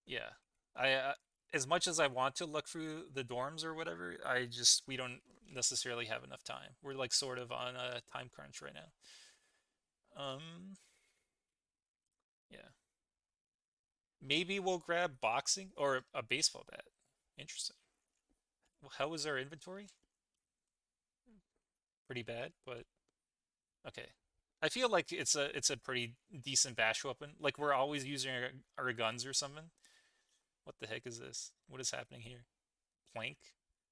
Yeah. I as much as I want to look through the dorms or whatever, we don't necessarily have enough time. We're like sort of on a time crunch right now. Um, yeah. Maybe we'll grab boxing or a baseball bat. Interesting. Well, how was our inventory? Pretty bad, but okay. I feel like it's a pretty decent bash weapon. Like we're always using our guns or something. What the heck is this? What is happening here? Plank.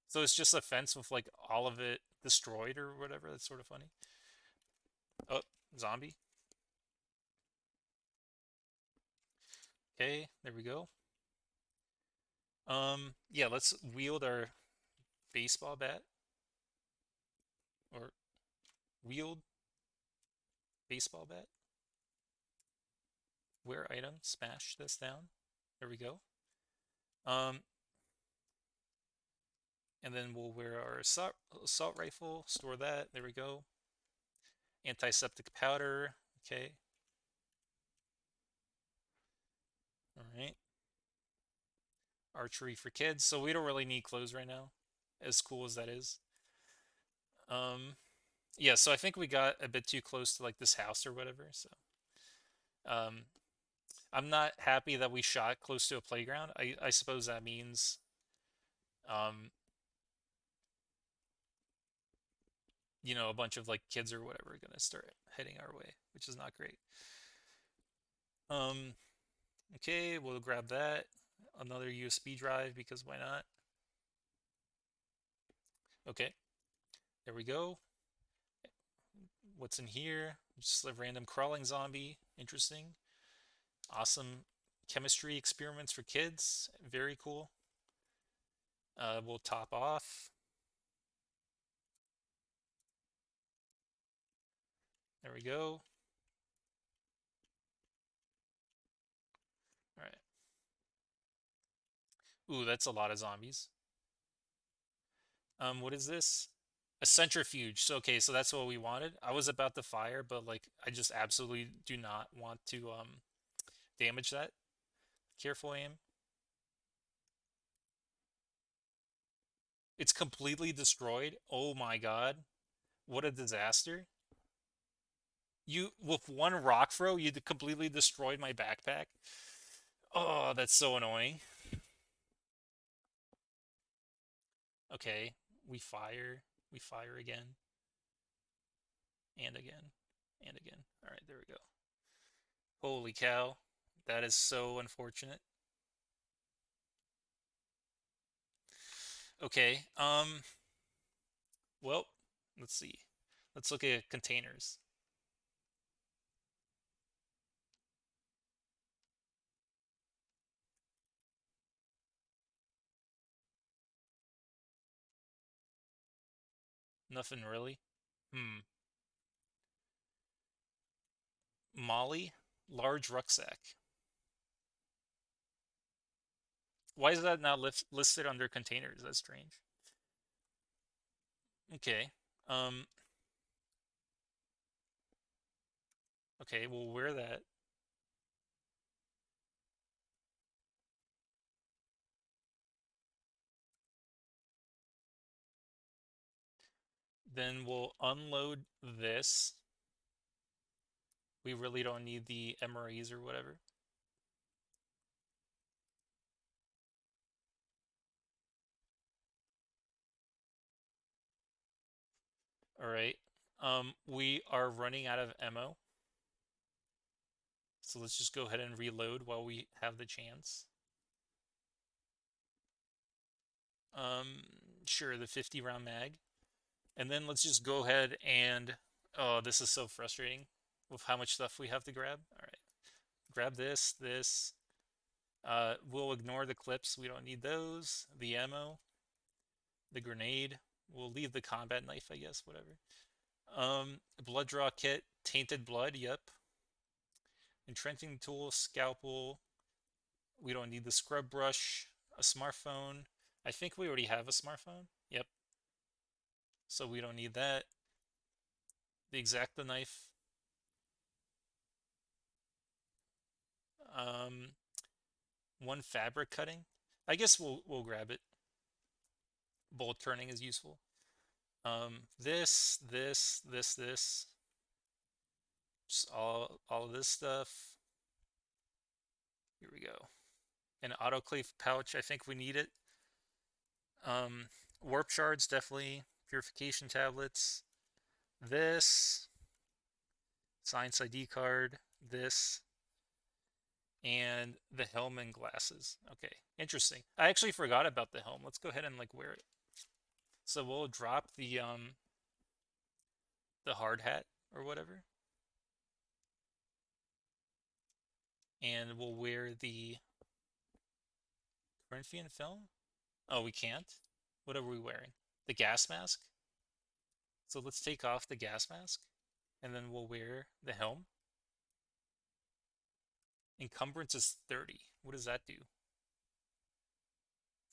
So it's just a fence with like all of it destroyed or whatever. That's sort of funny. Oh, zombie. Okay, there we go. Yeah, let's wield our baseball bat or wield baseball bat. Wear item, smash this down. There we go. Um, and then we'll wear our assault rifle, store that. There we go. Antiseptic powder. Okay. All right. Archery for kids. So we don't really need clothes right now, as cool as that is. Um, yeah, so I think we got a bit too close to like this house or whatever. So um, I'm not happy that we shot close to a playground. I suppose that means um, a bunch of like kids or whatever are gonna start heading our way, which is not great. Um, okay, we'll grab that. Another USB drive because why not? Okay, there we go. What's in here? Just a random crawling zombie. Interesting. Awesome chemistry experiments for kids. Very cool. We'll top off. There we go. All right. Ooh, that's a lot of zombies. What is this? A centrifuge. So okay, so that's what we wanted. I was about to fire, but like I just absolutely do not want to damage that. Careful aim. It's completely destroyed. Oh my god. What a disaster. You with one rock throw, you completely destroyed my backpack. Oh, that's so annoying. Okay, we fire. We fire again and again and again. All right, there we go. Holy cow. That is so unfortunate. Okay. Well, let's see. Let's look at containers. Nothing really. Hmm. Molly, large rucksack. Why is that not listed under containers? That's strange. Okay. Um, okay, we'll wear that. Then we'll unload this. We really don't need the MREs or whatever. All right. We are running out of ammo. So let's just go ahead and reload while we have the chance. Um, sure, the 50 round mag. And then let's just go ahead and, oh, this is so frustrating with how much stuff we have to grab. All right, grab this. We'll ignore the clips. We don't need those. The ammo, the grenade. We'll leave the combat knife, I guess, whatever. Blood draw kit, tainted blood, yep. Entrenching tool, scalpel. We don't need the scrub brush, a smartphone. I think we already have a smartphone. Yep. So we don't need that. The Exacta knife. Um, one fabric cutting. I guess we'll grab it. Bolt turning is useful. This. Just all of this stuff. Here we go. An autoclave pouch. I think we need it. Warp shards definitely. Purification tablets. This science ID card. This and the helm and glasses. Okay, interesting. I actually forgot about the helm. Let's go ahead and like wear it. So we'll drop the hard hat or whatever, and we'll wear the Corinthian film. Oh, we can't. What are we wearing? The gas mask. So let's take off the gas mask, and then we'll wear the helm. Encumbrance is 30. What does that do?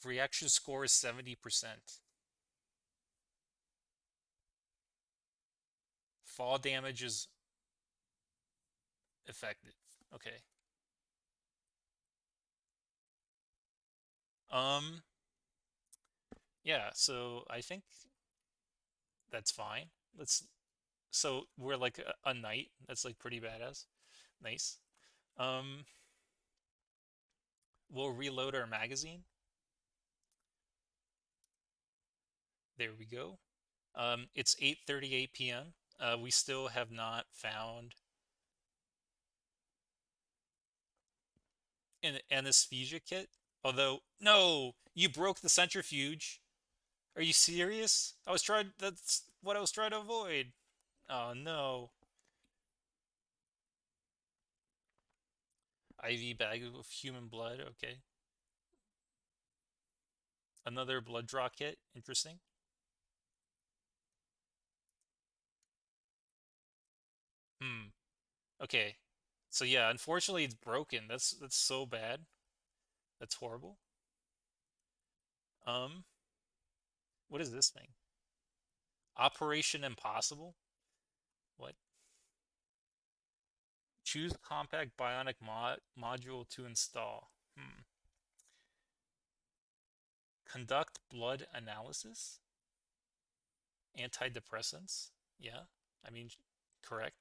Reaction score is 70%. Fall damage is effective. Okay. Um, yeah, so I think that's fine. Let's so we're like a knight. That's like pretty badass. Nice. Um, we'll reload our magazine. There we go. It's 8:38 p.m. We still have not found An anesthesia kit. Although, no, you broke the centrifuge. Are you serious? I was trying. That's what I was trying to avoid. Oh no. IV bag of human blood. Okay. Another blood draw kit. Interesting. Hmm. Okay. So yeah, unfortunately it's broken. That's so bad. That's horrible. Um, what is this thing? Operation Impossible? What? Choose compact bionic module to install. Hmm. Conduct blood analysis? Antidepressants? Yeah. I mean, correct.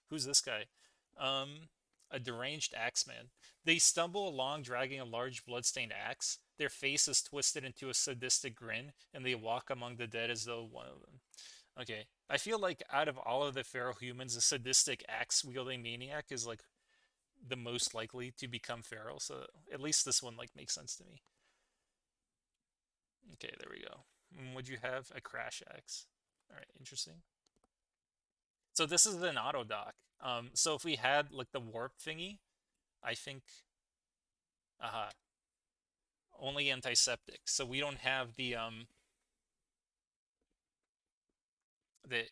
Who's this guy? Um, a deranged axeman. They stumble along dragging a large bloodstained axe. Their face is twisted into a sadistic grin, and they walk among the dead as though one of them. Okay. I feel like out of all of the feral humans, a sadistic axe wielding maniac is like the most likely to become feral. So at least this one like makes sense to me. Okay, there we go. Would you have a crash axe? All right, interesting. So this is an auto dock. So if we had like the warp thingy, I think only antiseptic. So we don't have the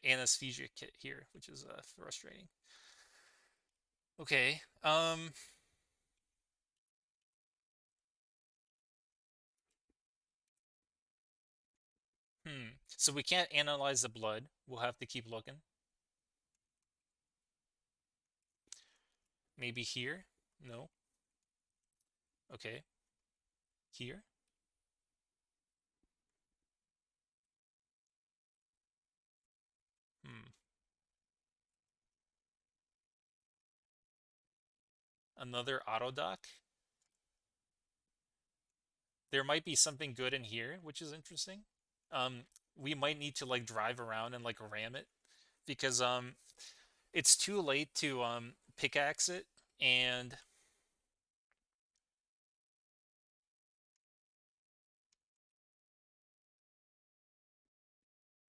anesthesia kit here, which is frustrating. Okay. So we can't analyze the blood. We'll have to keep looking. Maybe here? No. Okay. Here? Hmm. Another auto dock? There might be something good in here, which is interesting. Um, we might need to like drive around and like ram it because it's too late to pickaxe it, and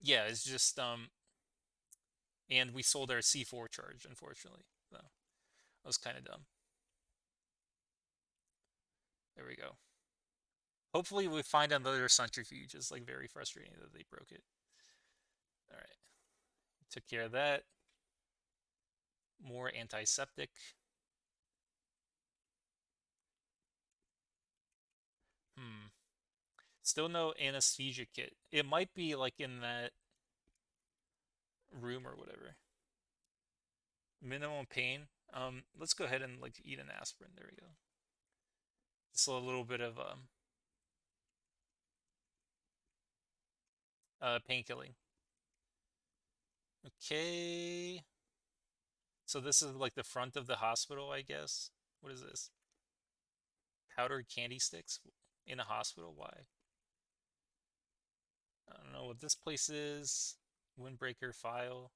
yeah, it's just and we sold our C4 charge, unfortunately. So that was kind of dumb. There we go. Hopefully we find another centrifuge. It's like very frustrating that they broke it. All right, took care of that. More antiseptic. Hmm. Still no anesthesia kit. It might be like in that room or whatever. Minimum pain. Let's go ahead and like eat an aspirin. There we go. Just a little bit of pain killing. Okay. So this is like the front of the hospital, I guess. What is this? Powdered candy sticks in a hospital? Why? I don't know what this place is. Windbreaker file.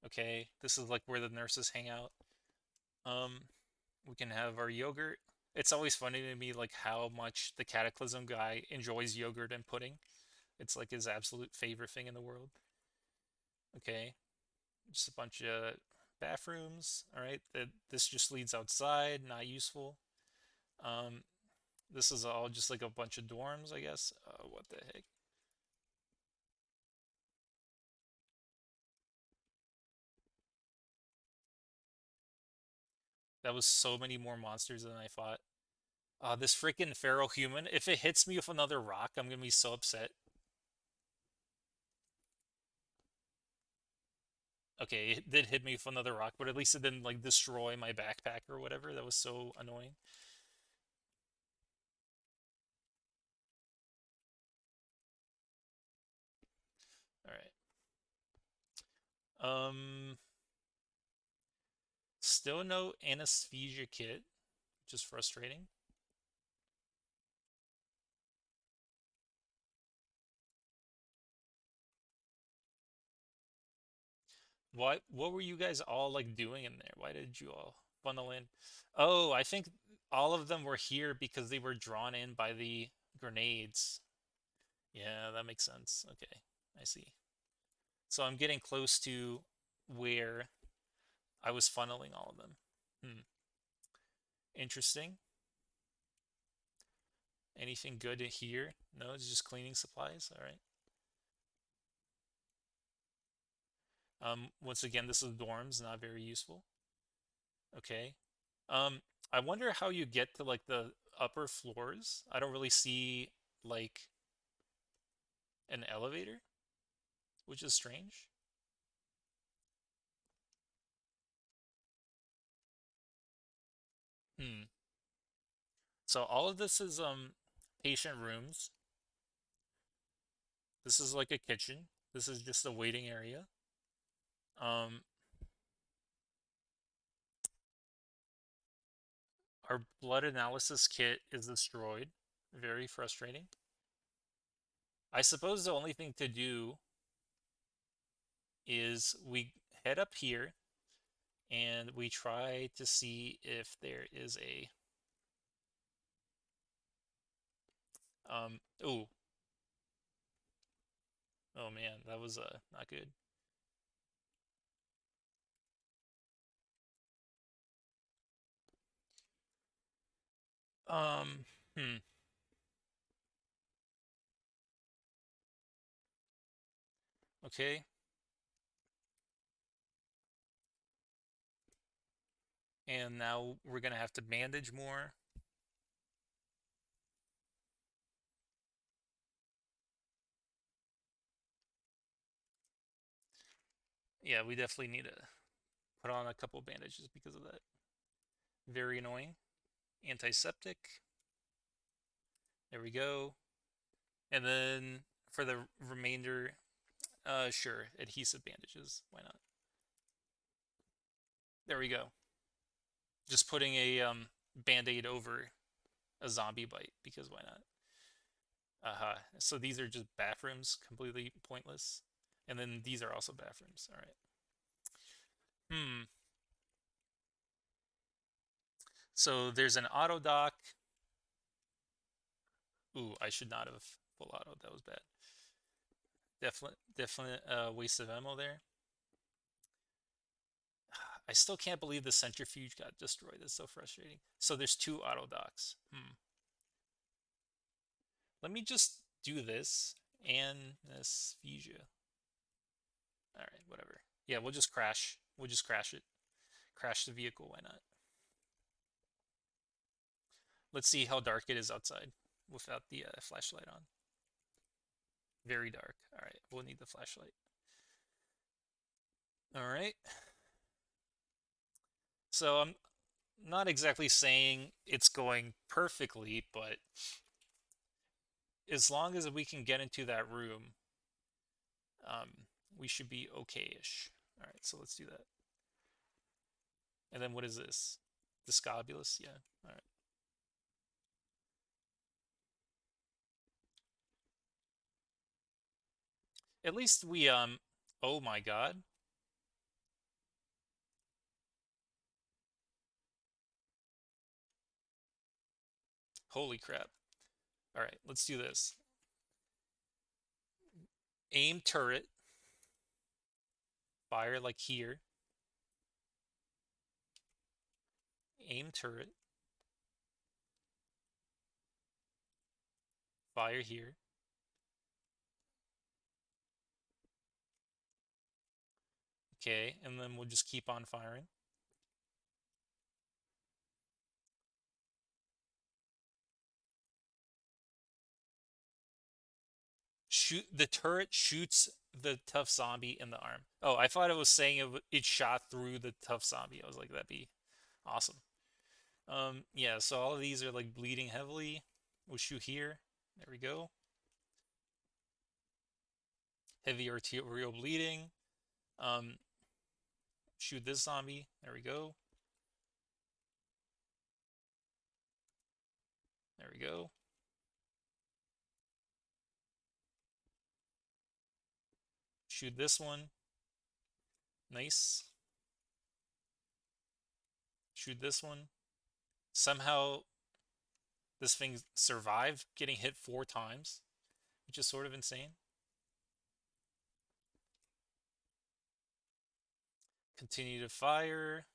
Okay, this is like where the nurses hang out. Um, we can have our yogurt. It's always funny to me like how much the Cataclysm guy enjoys yogurt and pudding. It's like his absolute favorite thing in the world. Okay, just a bunch of bathrooms. All right, this just leads outside. Not useful. Um, this is all just like a bunch of dorms, I guess. What the heck? That was so many more monsters than I thought. This freaking feral human. If it hits me with another rock, I'm gonna be so upset. Okay, it did hit me with another rock, but at least it didn't like destroy my backpack or whatever. That was so annoying. All right. Um, Still no anesthesia kit, which is frustrating. What were you guys all like doing in there? Why did you all funnel in? Oh, I think all of them were here because they were drawn in by the grenades. Yeah, that makes sense. Okay, I see. So I'm getting close to where I was funneling all of them. Hmm. Interesting. Anything good here? No, it's just cleaning supplies. All right. Once again, this is dorms, not very useful. Okay. Um, I wonder how you get to like the upper floors. I don't really see like an elevator, which is strange. Hmm. So all of this is patient rooms. This is like a kitchen. This is just a waiting area. Um, our blood analysis kit is destroyed. Very frustrating. I suppose the only thing to do is we head up here and we try to see if there is a oh, oh man, that was not good. Um, hmm. Okay. And now we're gonna have to bandage more. Yeah, we definitely need to put on a couple bandages because of that. Very annoying. Antiseptic. There we go. And then for the remainder, sure, adhesive bandages. Why not? There we go. Just putting a band-aid over a zombie bite because why not? Uh-huh. So these are just bathrooms, completely pointless. And then these are also bathrooms. All right. Hmm. So there's an auto dock. Ooh, I should not have full auto. That was bad. Definite waste of ammo there. I still can't believe the centrifuge got destroyed. That's so frustrating. So there's two auto docks. Hmm. Let me just do this. Anesthesia. All right, whatever. Yeah, we'll just crash. We'll just crash it. Crash the vehicle. Why not? Let's see how dark it is outside without the flashlight on. Very dark. All right, we'll need the flashlight. All right. So I'm not exactly saying it's going perfectly, but as long as we can get into that room, um, we should be okay-ish. All right, so let's do that. And then what is this? The scobulus? Yeah. All right. At least we oh my God. Holy crap. All right, let's do this. Aim turret, fire like here. Aim turret, fire here. Okay, and then we'll just keep on firing. Shoot, the turret shoots the tough zombie in the arm. Oh, I thought it was saying it shot through the tough zombie. I was like, that'd be awesome. Yeah, so all of these are like bleeding heavily. We'll shoot here. There we go. Heavy arterial bleeding. Um, shoot this zombie. There we go. There we go. Shoot this one. Nice. Shoot this one. Somehow this thing survived getting hit 4 times, which is sort of insane. Continue to fire.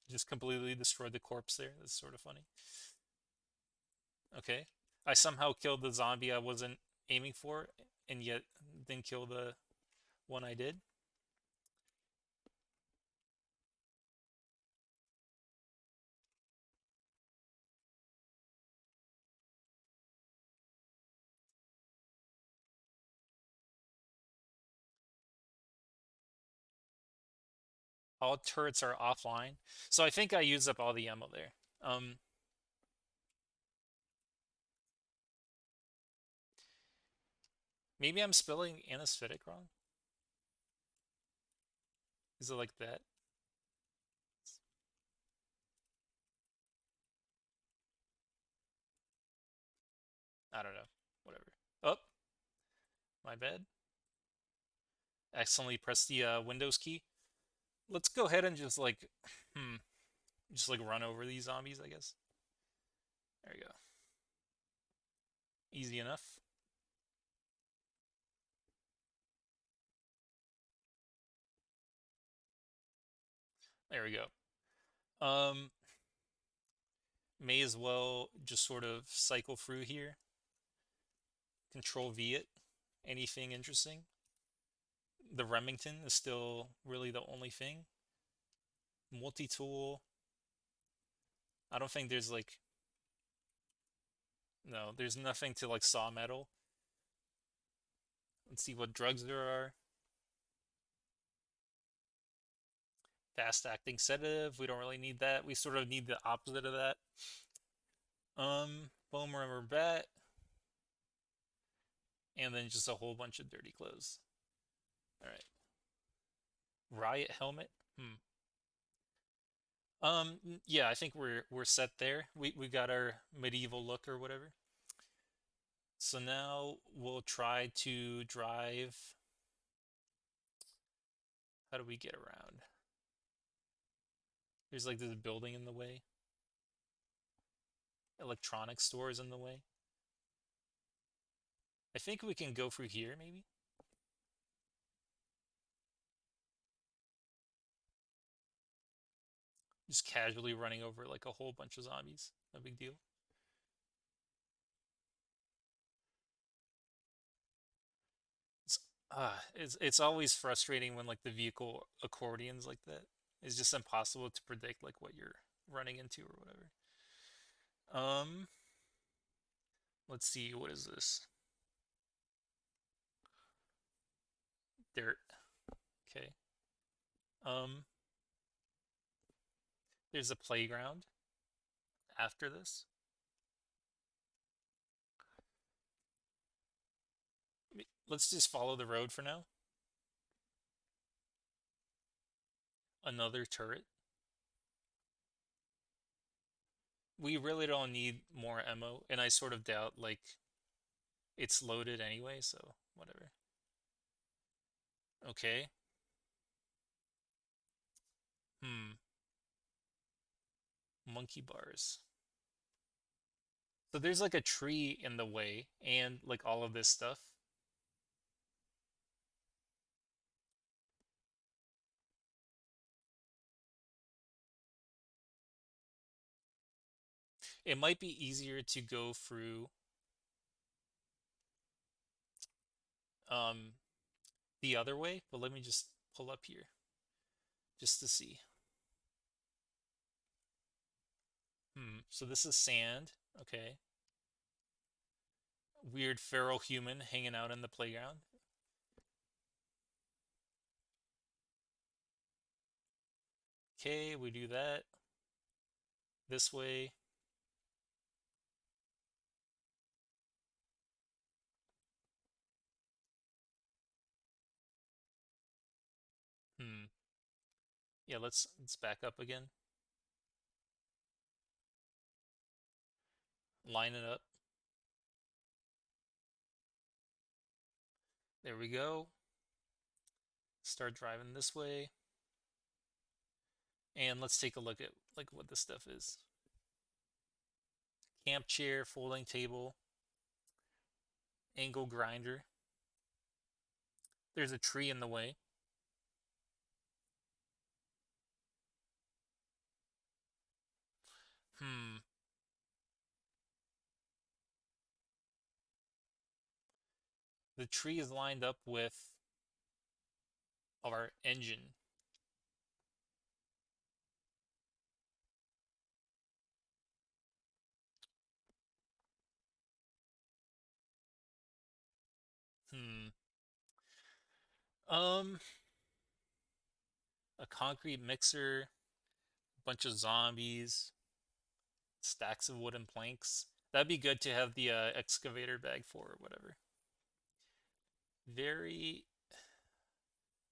Just completely destroyed the corpse there. That's sort of funny. Okay. I somehow killed the zombie I wasn't aiming for, and yet didn't kill the one I did. All turrets are offline. So I think I used up all the ammo there. Maybe I'm spelling anesthetic wrong. Is it like that? I don't know. Whatever. Oh, my bad. Accidentally pressed the Windows key. Let's go ahead and just like, hmm, just like run over these zombies, I guess. There we go. Easy enough. There we go. Um, may as well just sort of cycle through here. Control V it. Anything interesting? The Remington is still really the only thing. Multi-tool. I don't think there's like, no, there's nothing to like saw metal. Let's see what drugs there are. Fast acting sedative. We don't really need that. We sort of need the opposite of that. Foam rubber bat, and then just a whole bunch of dirty clothes. All right. Riot helmet. Yeah, I think we're set there. We got our medieval look or whatever. So now we'll try to drive. How do we get around? There's like this building in the way. Electronic stores in the way. I think we can go through here maybe. Just casually running over like a whole bunch of zombies. No big deal. It's it's always frustrating when like the vehicle accordions like that. It's just impossible to predict like what you're running into or whatever. Um, let's see, what is this? Dirt. Okay. Um, there's a playground after this. Let's just follow the road for now. Another turret. We really don't need more ammo, and I sort of doubt like it's loaded anyway, so whatever. Okay. Hmm. Monkey bars. So there's like a tree in the way and like all of this stuff. It might be easier to go through um the other way, but let me just pull up here just to see. So this is sand. Okay. Weird feral human hanging out in the playground. Okay, we do that. This way. Hmm. Yeah, let's back up again. Line it up. There we go. Start driving this way. And let's take a look at like what this stuff is. Camp chair, folding table, angle grinder. There's a tree in the way. Hmm. The tree is lined up with our engine. Hmm. Um, a concrete mixer, a bunch of zombies, stacks of wooden planks. That'd be good to have the excavator bag for or whatever. Very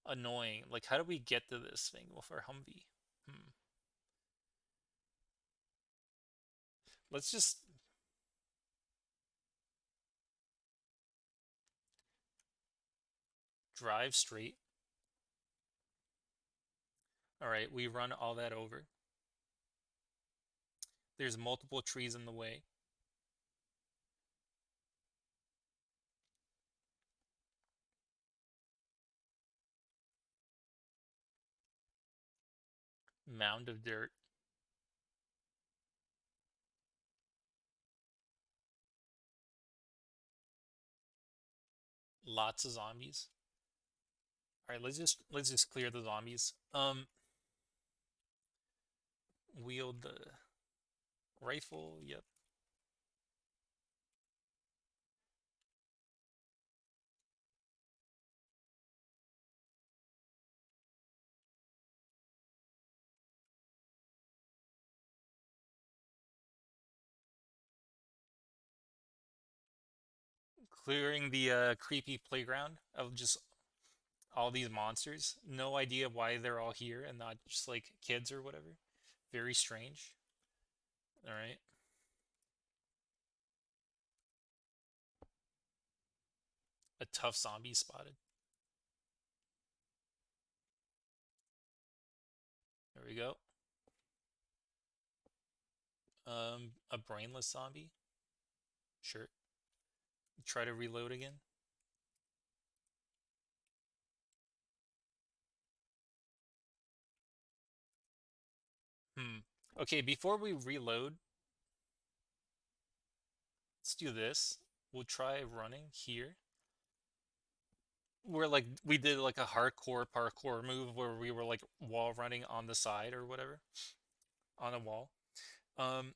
annoying. Like, how do we get to this thing with our Humvee? Hmm. Let's just drive straight. All right, we run all that over. There's multiple trees in the way. Mound of dirt. Lots of zombies. All right, let's just clear the zombies. Wield the rifle. Yep. Clearing the creepy playground of just all these monsters. No idea why they're all here and not just like kids or whatever. Very strange. All right. A tough zombie spotted. There we go. A brainless zombie. Sure. Try to reload again. Hmm. Okay, before we reload, let's do this. We'll try running here. Where like we did like a hardcore parkour move where we were like wall running on the side or whatever on a wall. Um,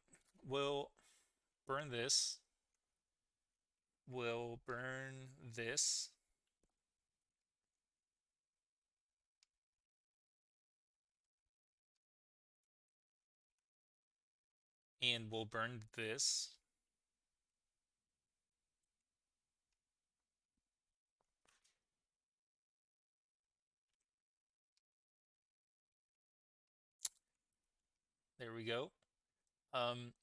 we'll burn this. We'll burn this. And we'll burn this. There we go. Um,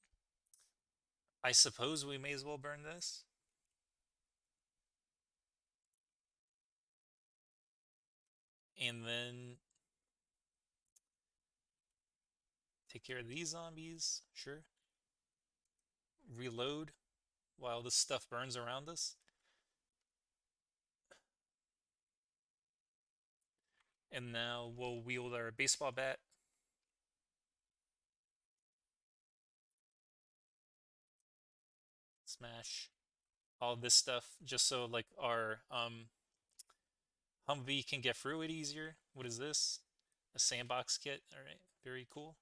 I suppose we may as well burn this. And then take care of these zombies. Sure. Reload while this stuff burns around us. And now we'll wield our baseball bat. Smash all this stuff just so like our Humvee can get through it easier. What is this? A sandbox kit. All right, very cool.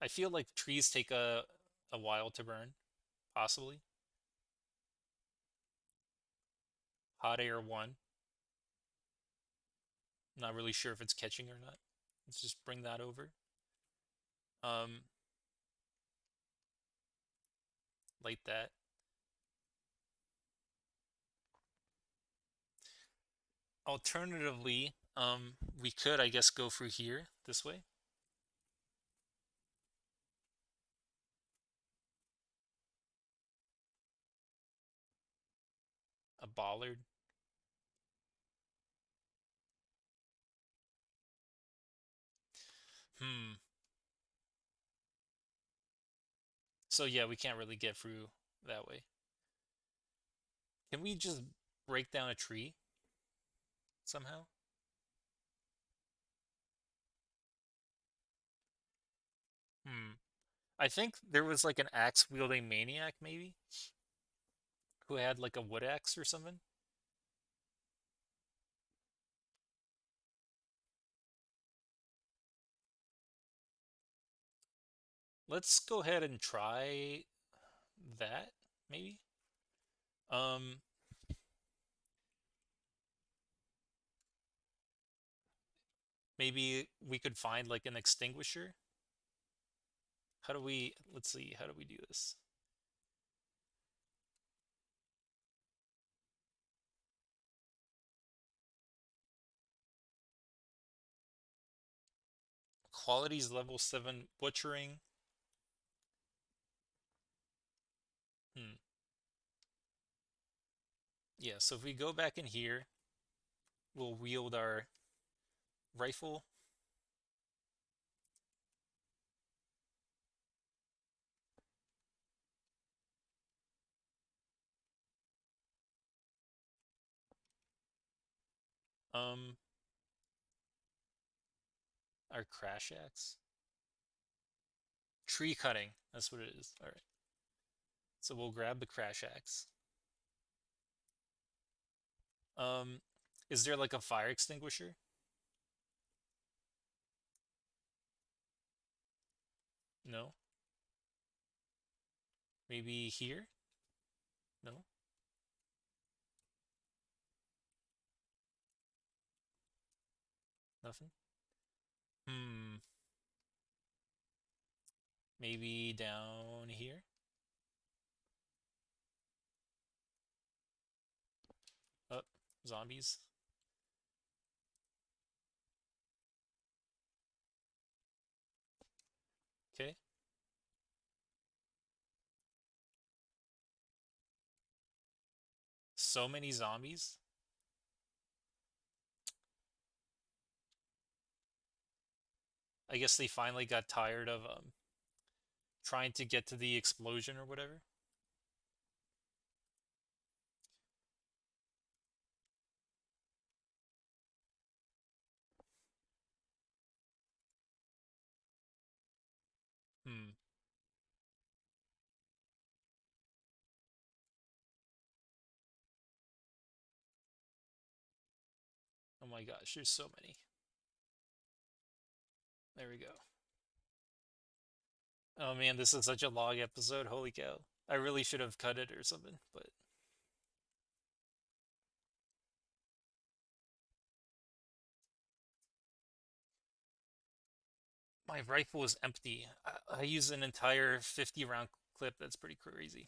I feel like trees take a while to burn, possibly. Hot air one. Not really sure if it's catching or not. Let's just bring that over. Um, Light that. Alternatively, we could, I guess, go through here this way. bollard. Hmm. So yeah, we can't really get through that way. Can we just break down a tree somehow? Hmm. I think there was like an axe wielding maniac maybe who had like a wood axe or something. Let's go ahead and try that maybe. Um, maybe we could find like an extinguisher. How do we, let's see, how do we do this? Qualities level 7 butchering. Hmm. Yeah, so if we go back in here, we'll wield our rifle. Um, our crash axe. Tree cutting. That's what it is. All right. So we'll grab the crash axe. Um, is there like a fire extinguisher? No. Maybe here? No. Nothing. Hmm. Maybe down here? Oh, zombies. Okay. So many zombies. I guess they finally got tired of trying to get to the explosion or whatever. Hmm. Oh my gosh, there's so many. There we go. Oh man, this is such a long episode. Holy cow. I really should have cut it or something, but my rifle is empty. I use an entire 50 round clip. That's pretty crazy.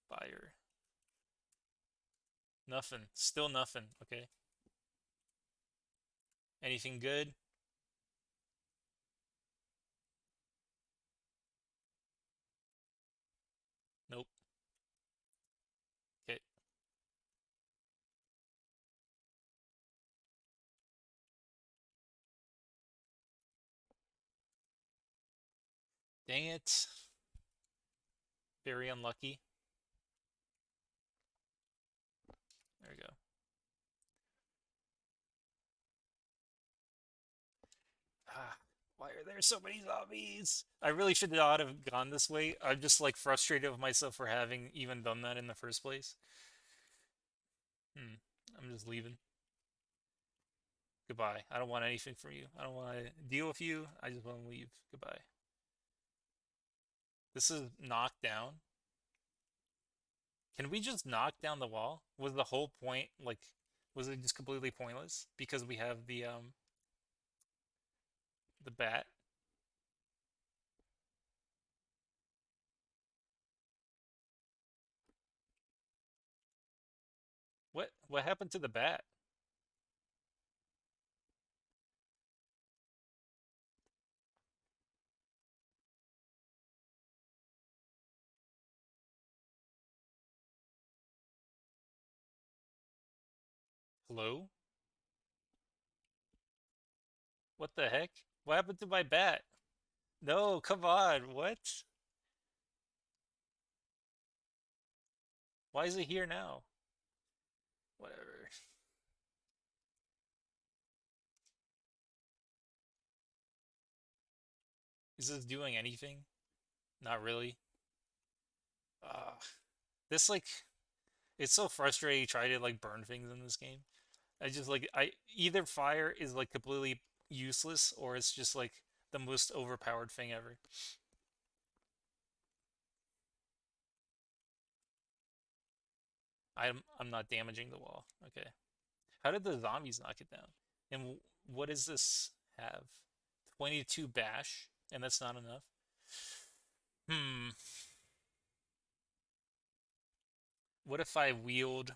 Fire. Nothing. Still nothing. Okay. Anything good? Nope. Okay. Dang it. Very unlucky. There we go. Ah, why are there so many zombies? I really should not have gone this way. I'm just like frustrated with myself for having even done that in the first place. Hmm. I'm just leaving. Goodbye. I don't want anything from you. I don't want to deal with you. I just want to leave. Goodbye. This is knocked down. Can we just knock down the wall? Was the whole point like was it just completely pointless because we have the bat? What happened to the bat? Hello? What the heck? What happened to my bat? No, come on. What? Why is it here now? Whatever. Is this doing anything? Not really. Uh, this like it's so frustrating trying to like burn things in this game. I just like I either fire is like completely useless or it's just like the most overpowered thing ever. I'm not damaging the wall. Okay. How did the zombies knock it down? And what does this have? 22 bash, and that's not enough. Hmm. What if I wield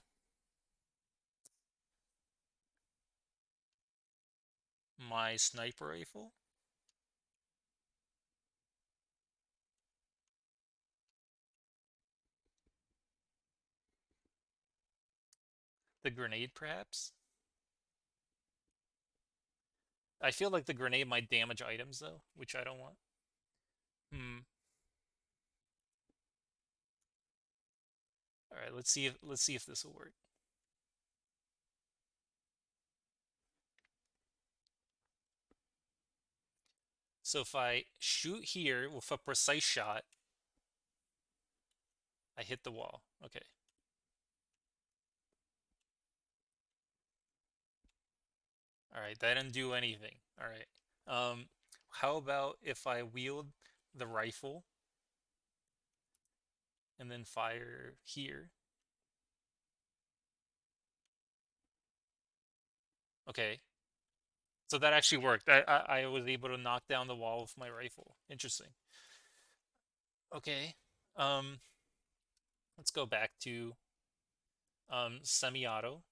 my sniper rifle? The grenade, perhaps? I feel like the grenade might damage items, though, which I don't want. Hmm. All right, let's see if this will work. So if I shoot here with a precise shot, I hit the wall. Okay. All right, that didn't do anything. All right. How about if I wield the rifle and then fire here? Okay. So that actually worked. I was able to knock down the wall with my rifle. Interesting. Okay. Um, let's go back to semi-auto.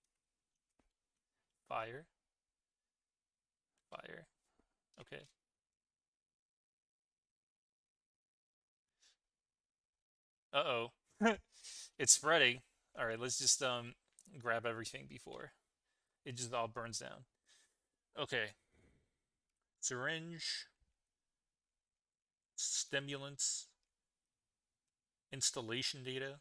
Fire. Fire. Okay. Uh-oh. It's spreading. All right, let's just grab everything before it just all burns down. Okay. Syringe, stimulants, installation data.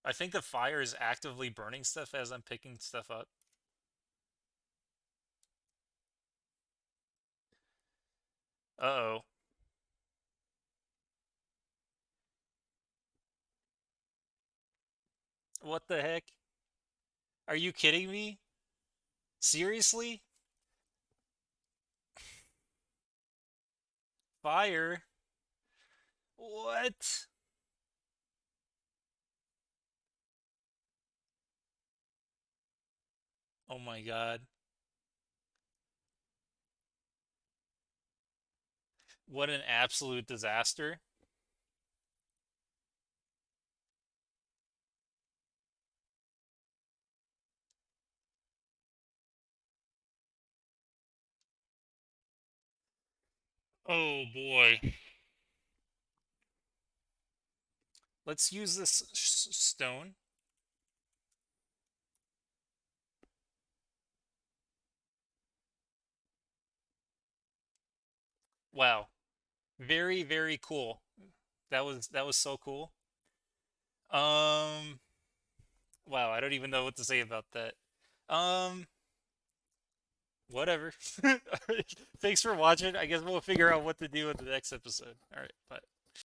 I think the fire is actively burning stuff as I'm picking stuff up. Uh-oh. What the heck? Are you kidding me? Seriously? Fire? What? Oh my god. What an absolute disaster. Oh boy. Let's use this stone. Wow. Very, very cool. That was so cool. Um, wow, I don't even know what to say about that. Um, whatever. Thanks for watching. I guess we'll figure out what to do in the next episode. All right, bye.